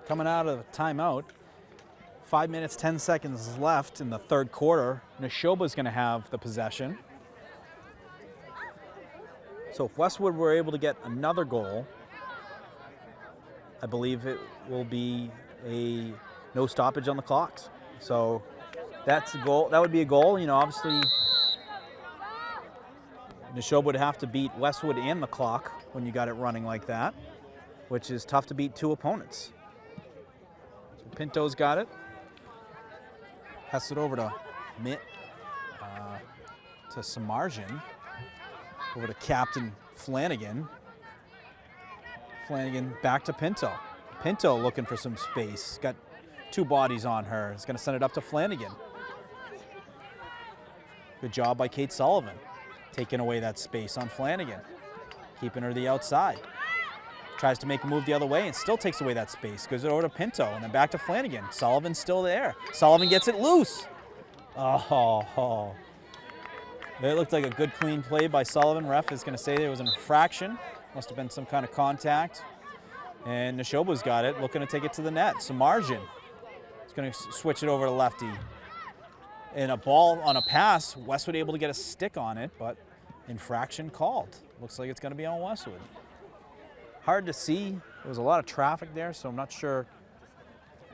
[SPEAKER 1] coming out of a timeout. 5 minutes, 10 seconds left in the third quarter. Nashoba's going to have the possession. So if Westwood were able to get another goal, I believe it will be a no stoppage on the clocks. So that's a goal. That would be a goal. You know, obviously Nashoba would have to beat Westwood and the clock when you got it running like that, which is tough to beat two opponents. So Pinto's got it. Pass it over to Samarjan. Over to Captain Flanagan. Flanagan back to Pinto. Pinto looking for some space. Got two bodies on her. He's going to send it up to Flanagan. Good job by Kate Sullivan. Taking away that space on Flanagan. Keeping her to the outside. Tries to make a move the other way and still takes away that space. Goes it over to Pinto and then back to Flanagan. Sullivan's still there. Sullivan gets it loose. Oh. It looked like a good clean play by Sullivan. Ref is going to say there was an infraction. Must have been some kind of contact. And Nashoba's got it, looking to take it to the net. Samarjan is going to switch it over to lefty. And a ball on a pass, Westwood able to get a stick on it, but infraction called. Looks like it's going to be on Westwood. Hard to see. There was a lot of traffic there, so I'm not sure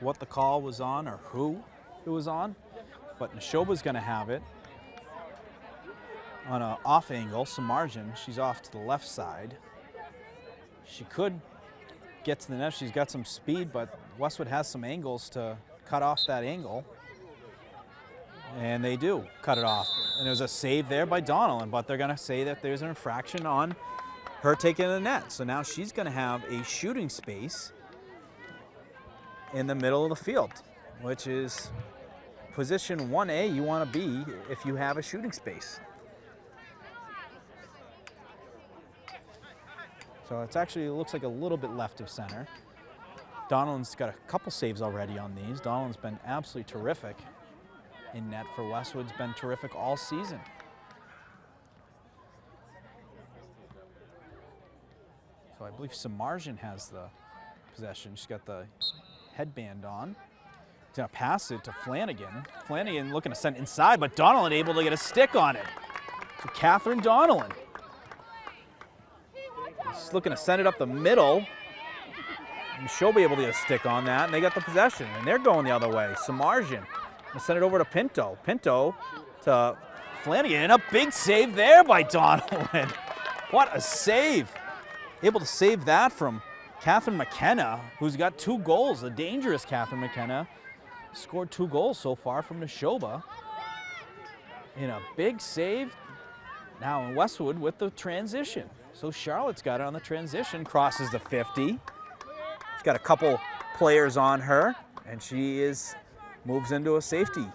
[SPEAKER 1] what the call was on or who it was on. But Nashoba's going to have it on an off angle. Samarjan, she's off to the left side. She could get to the net. She's got some speed, but Westwood has some angles to cut off that angle. And they do cut it off. And there's a save there by Donnellan, but they're going to say that there's an infraction on her taking the net. So now she's going to have a shooting space in the middle of the field, which is position 1A you want to be if you have a shooting space. So it's actually, it looks like a little bit left of center. Donnellan's got a couple saves already on these. Donnellan's been absolutely terrific in net for Westwood's been terrific all season. So I believe Samarjan has the possession. She's got the headband on. He's gonna pass it to Flanagan. Flanagan looking to send inside, but Donnellan able to get a stick on it. So Catherine Donnellan. He's looking to send it up the middle. And she'll be able to get a stick on that, and they got the possession, and they're going the other way. Samarjan will send it over to Pinto. Pinto to Flanagan, and a big save there by Donnellan. What a save. Able to save that from Catherine McKenna, who's got 2 goals. The dangerous Catherine McKenna scored 2 goals so far from Nashoba. In a big save. Now in Westwood with the transition. So Charlotte's got it on the transition, crosses the 50. She's got a couple players on her, and she moves into a safety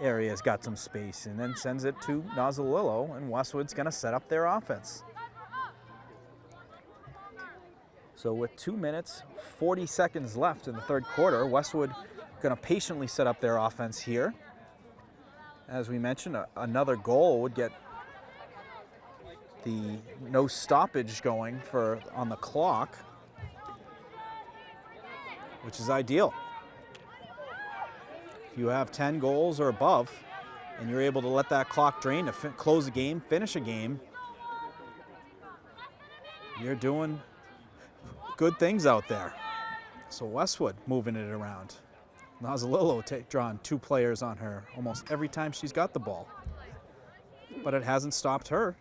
[SPEAKER 1] area, has got some space, and then sends it to Nozzolillo, and Westwood's gonna set up their offense. So with 2 minutes, 40 seconds left in the third quarter, Westwood gonna patiently set up their offense here. As we mentioned, another goal would get the no stoppage going on the clock, which is ideal. If you have 10 goals or above and you're able to let that clock drain to close a game, finish a game, you're doing good things out there. So Westwood moving it around. Nozzolillo drawing 2 players on her almost every time she's got the ball. But it hasn't stopped her.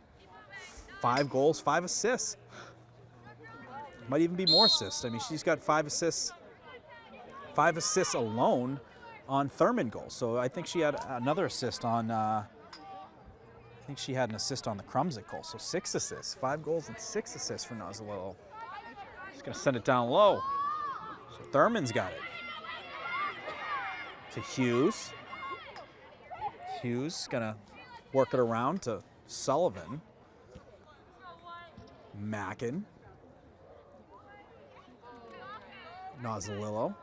[SPEAKER 1] 5 goals, 5 assists. Might even be more assists. I mean, she's got 5 assists. 5 assists alone on Thurman goals. So I think she had another assist on, I think she had an assist on the Krumsick goal. So 6 assists, 5 goals and 6 assists for Nozzolillo. She's gonna send it down low. So Thurman's got it. To Hughes. Hughes gonna work it around to Sullivan. Mackin. Nozzolillo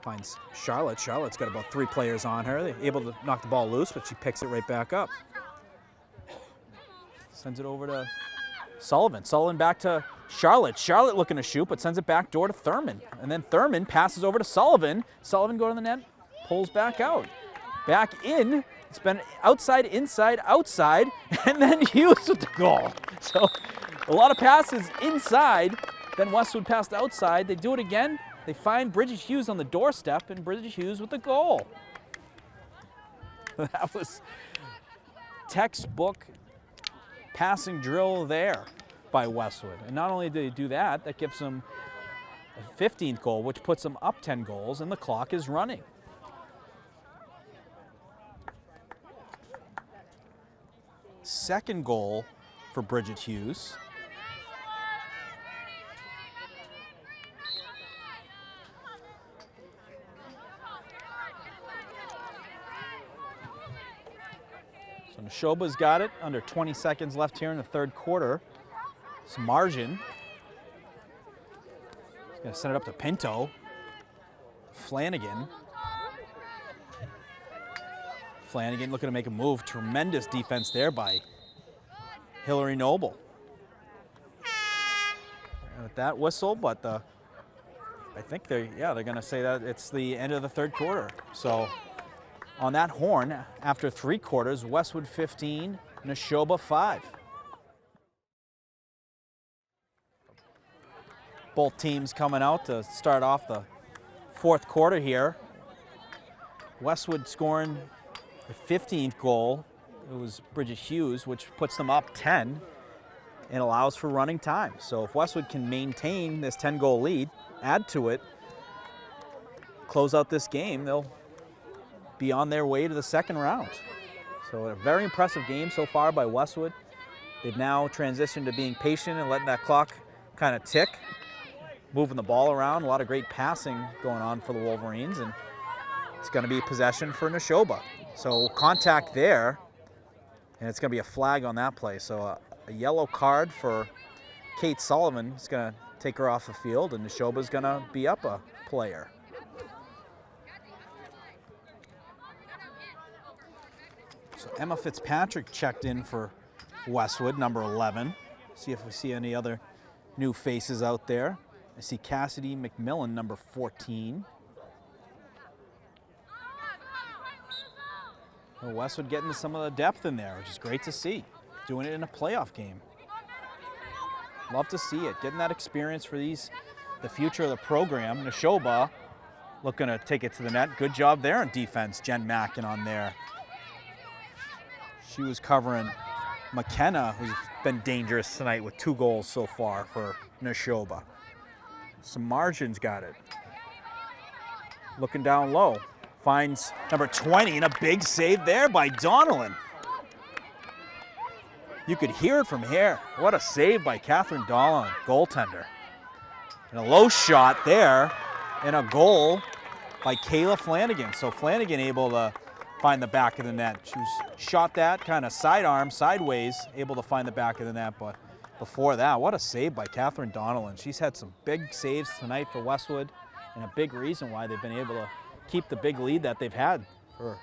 [SPEAKER 1] finds Charlotte. Charlotte's got about 3 players on her. They're able to knock the ball loose, but she picks it right back up. Sends it over to Sullivan back to Charlotte. Charlotte looking to shoot, but sends it back door to Thurman. And then Thurman passes over to Sullivan. Sullivan going to the net, pulls back out. Back in. It's been outside, inside, outside, and then Hughes with the goal. So a lot of passes inside, then Westwood passed outside. They do it again. They find Bridget Hughes on the doorstep, and Bridget Hughes with the goal. That was textbook passing drill there by Westwood. And not only did they do that, that gives them a 15th goal, which puts them up 10 goals, and the clock is running. Second goal for Bridget Hughes. So Nashoba's got it. Under 20 seconds left here in the third quarter. It's margin. He's going to send it up to Pinto. Flanagan. Flanagan looking to make a move. Tremendous defense there by Hillary Noble. With that whistle, but I think they're going to say that it's the end of the third quarter. So on that horn, after 3 quarters, Westwood 15, Nashoba 5. Both teams coming out to start off the fourth quarter here. Westwood scoring the 15th goal. It was Bridget Hughes, which puts them up 10 and allows for running time. So if Westwood can maintain this 10-goal lead, add to it, close out this game, they'll be on their way to the second round. So a very impressive game so far by Westwood. They've now transitioned to being patient and letting that clock kind of tick, moving the ball around. A lot of great passing going on for the Wolverines, and it's going to be possession for Nashoba. So contact there, and it's going to be a flag on that play. So a yellow card for Kate Sullivan is going to take her off the field, and Nashoba's going to be up a player. So Emma Fitzpatrick checked in for Westwood, number 11. See if we see any other new faces out there. I see Cassidy McMillan, number 14. Well, Westwood getting some of the depth in there, which is great to see. Doing it in a playoff game. Love to see it. Getting that experience for the future of the program. Nashoba looking to take it to the net. Good job there on defense. Jen Mackin on there. She was covering McKenna, who's been dangerous tonight with 2 goals so far for Nashoba. Some margins got it. Looking down low. Finds number 20, and a big save there by Donnellan. You could hear it from here. What a save by Catherine Donnellan, goaltender. And a low shot there, and a goal by Kayla Flanagan. So Flanagan able to find the back of the net. She was shot that kind of sidearm, sideways, able to find the back of the net. But before that, what a save by Catherine Donnellan. She's had some big saves tonight for Westwood, and a big reason why they've been able to keep the big lead that they've had for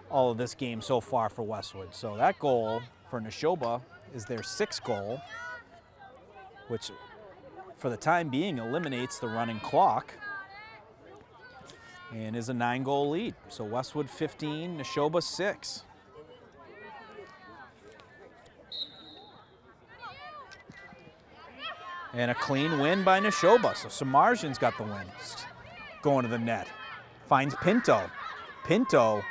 [SPEAKER 1] all of this game so far for Westwood. So that goal for Nashoba is their 6th goal, which for the time being eliminates the running clock and is a 9-goal lead. So Westwood 15, Nashoba 6. And a clean win by Nashoba. So Samarjan's got the win. Going to the net. Finds Pinto. Pinto,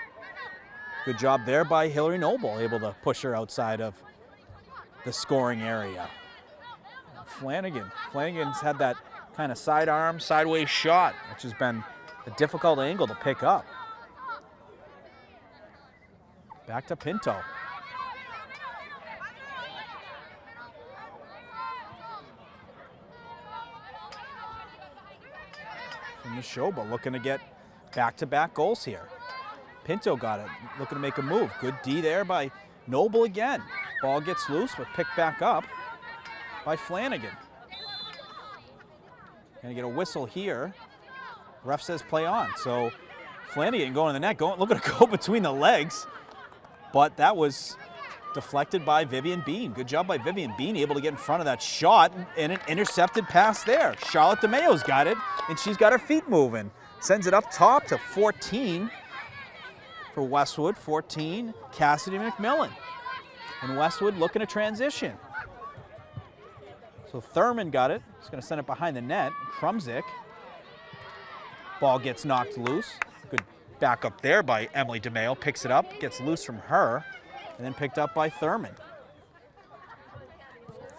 [SPEAKER 1] good job there by Hillary Noble, able to push her outside of the scoring area. Flanagan's had that kind of sidearm, sideways shot, which has been a difficult angle to pick up. Back to Pinto. From Nashoba looking to get back-to-back goals here. Pinto got it, looking to make a move. Good D there by Noble again. Ball gets loose, but picked back up by Flanagan. Gonna get a whistle here. Ref says play on. So Flanagan going to the net, looking to go between the legs. But that was deflected by Vivian Bean. Good job by Vivian Bean, able to get in front of that shot and an intercepted pass there. Charlotte DeMayo's got it, and she's got her feet moving. Sends it up top to 14 for Westwood. 14, Cassidy McMillan. And Westwood looking to transition. So Thurman got it. He's going to send it behind the net. Krumzik. Ball gets knocked loose. Good back up there by Emily DeMayo. Picks it up, gets loose from her, and then picked up by Thurman.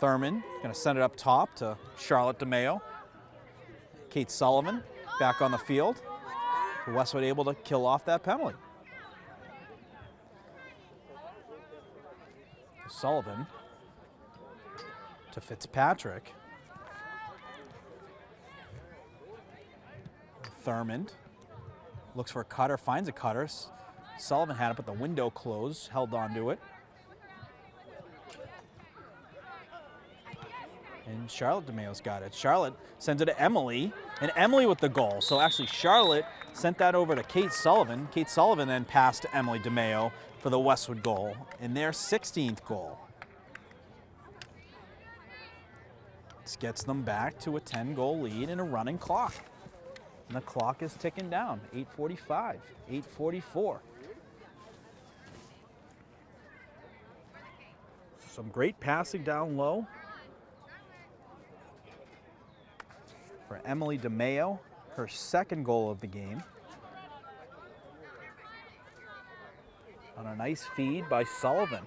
[SPEAKER 1] Thurman going to send it up top to Charlotte DeMayo. Kate Sullivan back on the field. Westwood able to kill off that penalty. Sullivan to Fitzpatrick. Thurman looks for a cutter, finds a cutter. Sullivan had it, but the window closed, held on to it. And Charlotte DeMayo's got it. Charlotte sends it to Emily, and Emily with the goal. So actually Charlotte sent that over to Kate Sullivan. Kate Sullivan then passed to Emily DeMayo for the Westwood goal, in their 16th goal. This gets them back to a 10-goal lead and a running clock. And the clock is ticking down, 8:45, 8:44. Some great passing down low for Emily DeMayo, her second goal of the game. On a nice feed by Sullivan.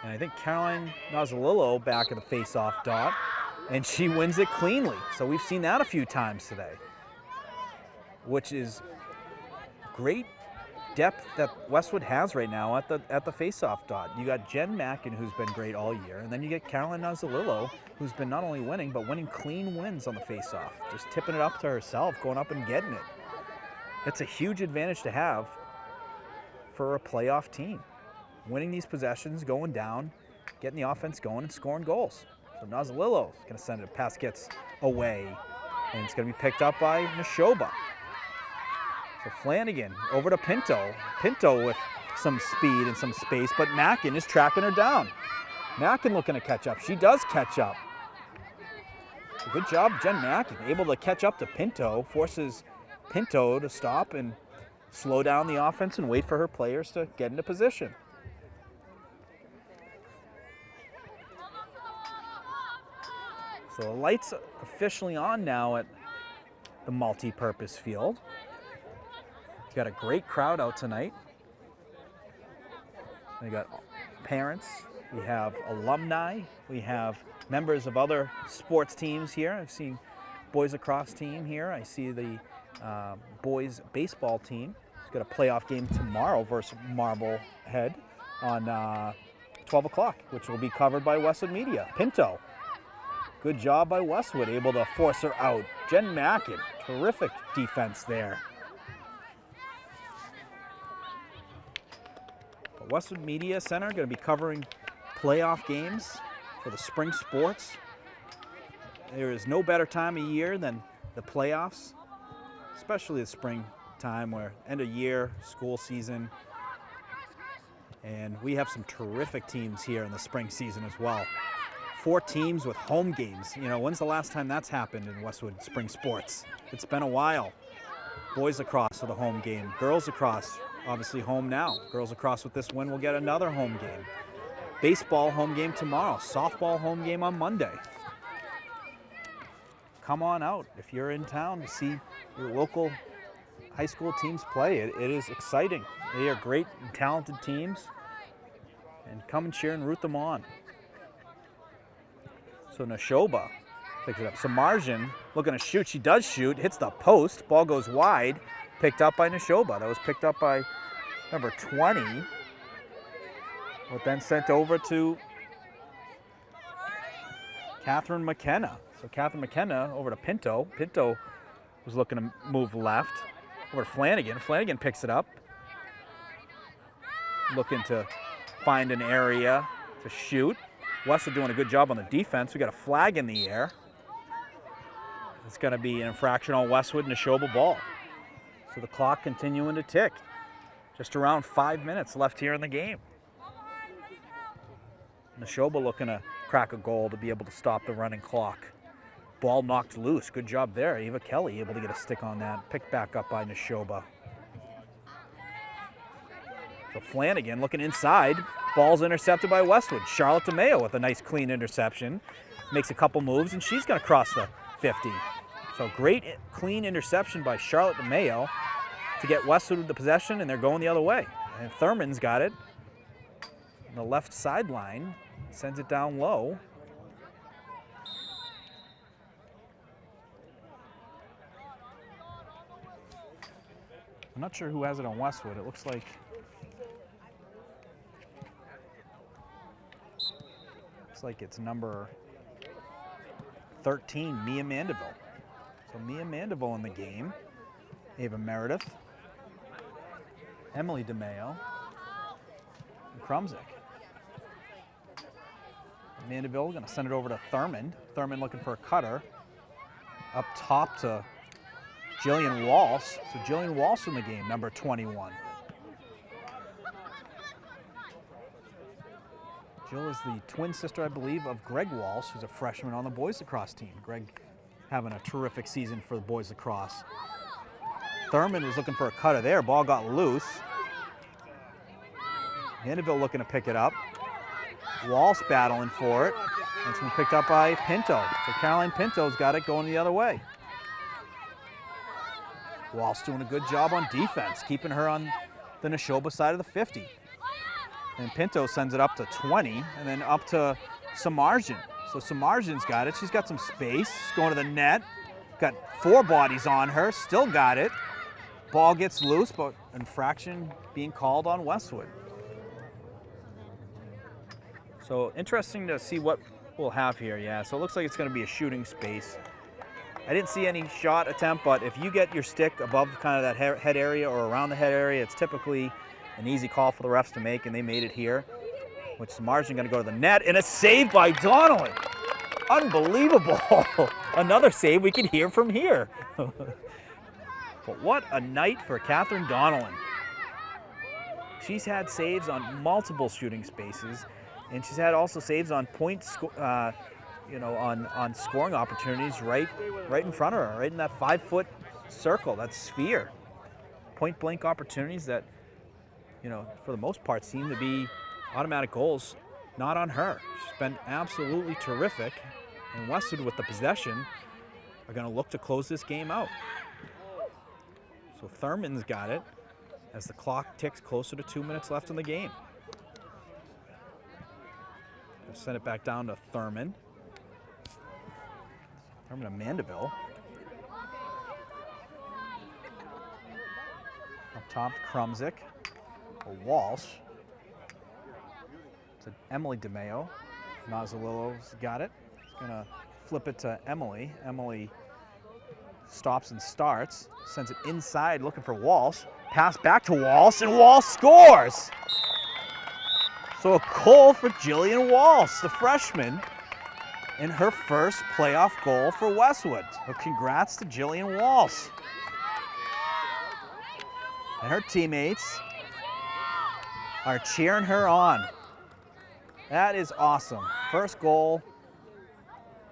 [SPEAKER 1] And I think Caroline Nozzolillo back at the face-off dot, and she wins it cleanly. So we've seen that a few times today, which is great depth that Westwood has right now at the face-off dot. You got Jen Mackin, who's been great all year, and then you get Caroline Nozzolillo, who's been not only winning, but winning clean wins on the face-off, just tipping it up to herself, going up and getting it. It's a huge advantage to have for a playoff team. Winning these possessions, going down, getting the offense going, and scoring goals. So Nozzolillo is going to send it. Pass gets away, and it's going to be picked up by Nashoba. So Flanagan over to Pinto. Pinto with some speed and some space, but Mackin is tracking her down. Mackin looking to catch up. She does catch up. So good job, Jen Mackin, able to catch up to Pinto, forces Pinto to stop and slow down the offense and wait for her players to get into position. So the lights officially on now at the multi-purpose field. We've got a great crowd out tonight. We got parents, we have alumni, we have members of other sports teams here. I've seen boys lacrosse team here. I see the boys baseball team. It's got a playoff game tomorrow versus Marblehead on 12 o'clock, which will be covered by Westwood Media. Pinto. Good job by Westwood, able to force her out. Jen Mackin, terrific defense there. But Westwood Media Center going to be covering playoff games for the spring sports. There is no better time of year than the playoffs, especially the spring time where end of year, school season. And we have some terrific teams here in the spring season as well. 4 teams with home games. You know, when's the last time that's happened in Westwood spring sports? It's been a while. Boys lacrosse with a home game. Girls lacrosse, obviously home now. Girls lacrosse with this win will get another home game. Baseball home game tomorrow. Softball home game on Monday. Come on out if you're in town to see your local high school teams play. It is exciting. They are great and talented teams. And come and cheer and root them on. So Nashoba picks it up. Samarjan looking to shoot. She does shoot. Hits the post. Ball goes wide. Picked up by Nashoba. That was picked up by number 20. But then sent over to Catherine McKenna. So Catherine McKenna over to Pinto. Pinto was looking to move left. Over to Flanagan. Flanagan picks it up. Looking to find an area to shoot. Westwood doing a good job on the defense. We got a flag in the air. It's going to be an infraction on Westwood, Nashoba ball. So the clock continuing to tick. Just around 5 minutes left here in the game. Nashoba looking to crack a goal to be able to stop the running clock. Ball knocked loose. Good job there. Ava Kelly able to get a stick on that. Picked back up by Nashoba. So Flanagan looking inside. Ball's intercepted by Westwood. Charlotte DeMeo with a nice clean interception. Makes a couple moves, and she's going to cross the 50. So great clean interception by Charlotte DeMeo to get Westwood with the possession, and they're going the other way. And Thurman's got it on the left sideline. Sends it down low. I'm not sure who has it on Westwood. It looks like it's number 13, Mia Mandeville. So Mia Mandeville in the game. Ava Meredith, Emily DeMeo, and Krumzik. Mandeville going to send it over to Thurman. Thurman looking for a cutter. Up top to Jillian Walsh. So Jillian Walsh in the game, number 21. Jill is the twin sister, I believe, of Greg Walsh, who's a freshman on the boys lacrosse team. Greg having a terrific season for the boys lacrosse. Thurman was looking for a cutter there. Ball got loose. Mandeville looking to pick it up. Walsh battling for it. And it's been picked up by Pinto. So Caroline Pinto's got it going the other way. Walsh doing a good job on defense, keeping her on the Nashoba side of the 50. And Pinto sends it up to 20 and then up to Samarjan. So Samarjan's got it. She's got some space. Going to the net. Got 4 bodies on her. Still got it. Ball gets loose, but infraction being called on Westwood. So interesting to see what we'll have here. Yeah, so it looks like it's going to be a shooting space. I didn't see any shot attempt, but if you get your stick above kind of that head area or around the head area, it's typically an easy call for the refs to make, and they made it here. Which the margin going to go to the net, and a save by Donnelly. Unbelievable. Another save we can hear from here. But what a night for Catherine Donnelly. She's had saves on multiple shooting spaces, and she's had also saves on points, on scoring opportunities right in front of her, right in that 5-foot circle, that sphere. Point blank opportunities that, for the most part seem to be automatic goals, not on her. She's been absolutely terrific, and Westwood with the possession are going to look to close this game out. So Thurman's got it as the clock ticks closer to 2 minutes left in the game. We'll send it back down to Thurman. Thurman to Mandeville. Up top, Krumzik. Walsh. To Emily DeMeo. Mazzalillo's got it. He's going to flip it to Emily. Emily stops and starts. Sends it inside looking for Walsh. Pass back to Walsh, and Walsh scores! So a goal for Jillian Walsh, the freshman, in her first playoff goal for Westwood. So congrats to Jillian Walsh. And her teammates are cheering her on. That is awesome. First goal,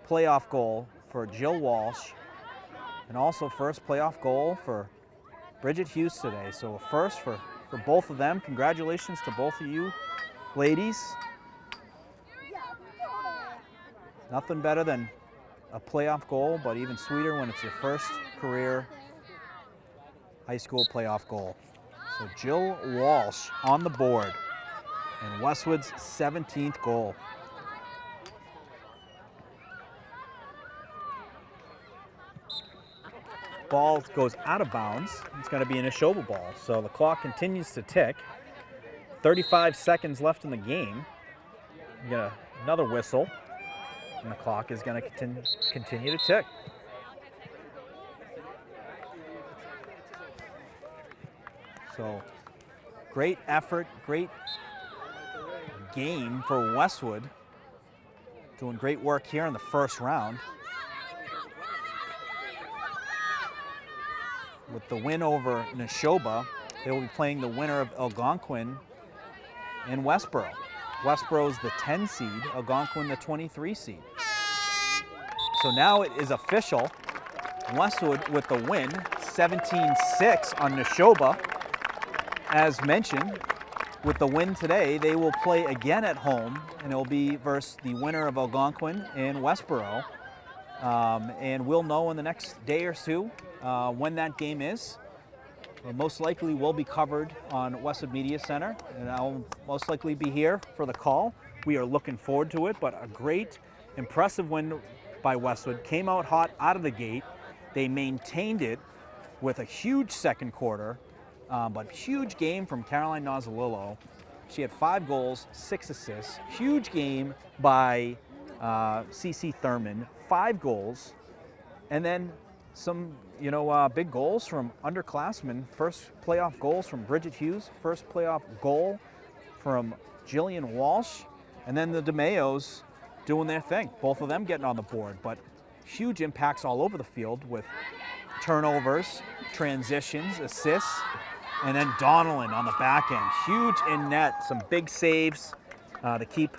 [SPEAKER 1] playoff goal for Jill Walsh, and also first playoff goal for Bridget Hughes today. So a first for both of them. Congratulations to both of you ladies. Nothing better than a playoff goal, but even sweeter when it's your first career high school playoff goal. So Jill Walsh on the board, and Westwood's 17th goal. Ball goes out of bounds. It's going to be an Nashoba ball. So the clock continues to tick. 35 seconds left in the game. We get another whistle, and the clock is going to continue to tick. So great effort, great game for Westwood. Doing great work here in the first round. with the win over Nashoba, they will be playing the winner of Algonquin and Westboro. Westboro's the 10 seed, Algonquin the 23 seed. So now it is official. Westwood with the win, 17-6 on Nashoba. As mentioned, with the win today, they will play again at home, and it will be versus the winner of Algonquin and Westboro. And we'll know in the next day or two when that game is. Most likely will be covered on Westwood Media Center, and I'll most likely be here for the call. We are looking forward to it, but a great, impressive win by Westwood. Came out hot out of the gate. They maintained it with a huge second quarter, but huge game from Caroline Nozzolillo. She had 5 goals, 6 assists. Huge game by CC Thurman, 5 goals, and then some, big goals from underclassmen. First playoff goals from Bridget Hughes, first playoff goal from Jillian Walsh, and then the DeMayos doing their thing. Both of them getting on the board, but huge impacts all over the field with turnovers, transitions, assists, and then Donnellan on the back end. Huge in net, some big saves to keep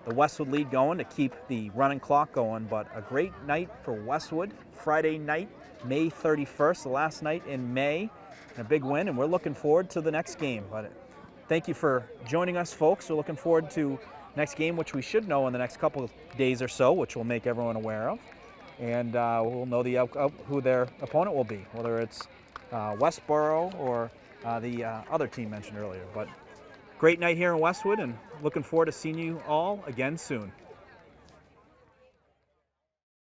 [SPEAKER 1] the Westwood lead going, to keep the running clock going. But a great night for Westwood. Friday night, May 31st, the last night in May. And a big win, and we're looking forward to the next game. But thank you for joining us, folks. We're looking forward to next game, which we should know in the next couple of days or so, which we'll make everyone aware of. And we'll know who their opponent will be, whether it's Westboro or the other team mentioned earlier. But great night here in Westwood, and looking forward to seeing you all again soon.